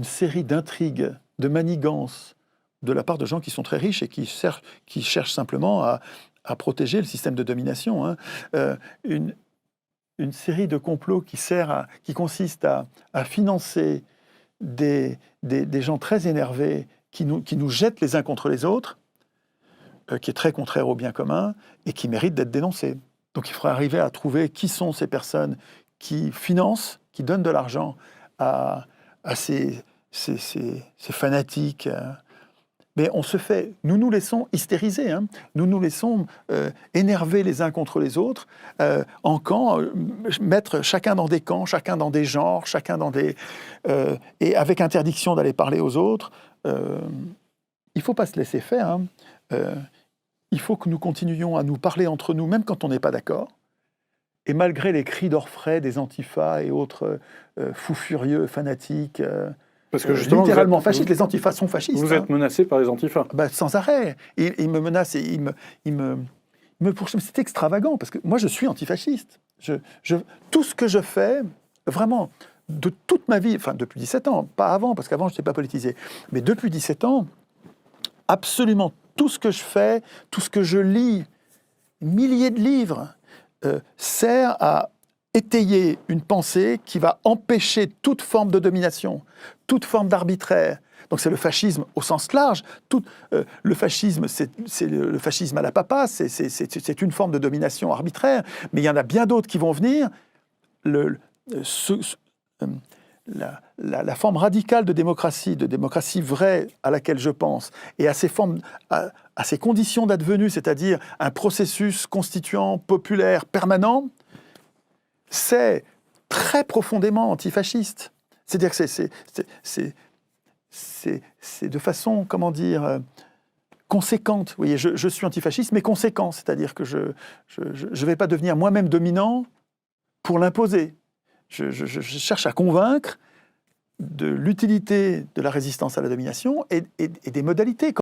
série d'intrigues, de manigances de la part de gens qui sont très riches et qui cherchent simplement à protéger le système de domination. Hein. Une série de complots qui consiste à financer des gens très énervés qui nous jettent les uns contre les autres, qui est très contraire au bien commun et qui mérite d'être dénoncé. Donc il faudra arriver à trouver qui sont ces personnes qui financent, qui donnent de l'argent à ces fanatiques. Mais nous nous laissons hystériser, hein. Nous nous laissons énerver les uns contre les autres, en camp, mettre chacun dans des camps, chacun dans des genres, chacun dans des... et avec interdiction d'aller parler aux autres. Il ne faut pas se laisser faire. Hein. Il faut que nous continuions à nous parler entre nous, même quand on n'est pas d'accord. Et malgré les cris d'orfraie des antifas et autres fous furieux, fanatiques... Parce que justement, littéralement fascistes, les antifas sont fascistes. Vous êtes menacé par les antifas. Sans arrêt. Ils me menacent et ils me poursuivent. C'est extravagant, parce que moi, je suis antifasciste. Tout ce que je fais, vraiment, de toute ma vie, enfin, depuis 17 ans, pas avant, parce qu'avant, je n'étais pas politisé, mais depuis 17 ans, absolument tout ce que je fais, tout ce que je lis, milliers de livres, sert à étayer une pensée qui va empêcher toute forme de domination, toute forme d'arbitraire. Donc c'est le fascisme au sens large. Le fascisme, c'est le fascisme à la papa, c'est une forme de domination arbitraire, mais il y en a bien d'autres qui vont venir. La forme radicale de démocratie vraie à laquelle je pense, et à ces conditions d'advenu, c'est-à-dire un processus constituant, populaire, permanent, c'est très profondément antifasciste. C'est-à-dire que c'est de façon, comment dire, conséquente. Vous voyez, je suis antifasciste, mais conséquent. C'est-à-dire que je ne vais pas devenir moi-même dominant pour l'imposer. Je cherche à convaincre de l'utilité de la résistance à la domination et des modalités.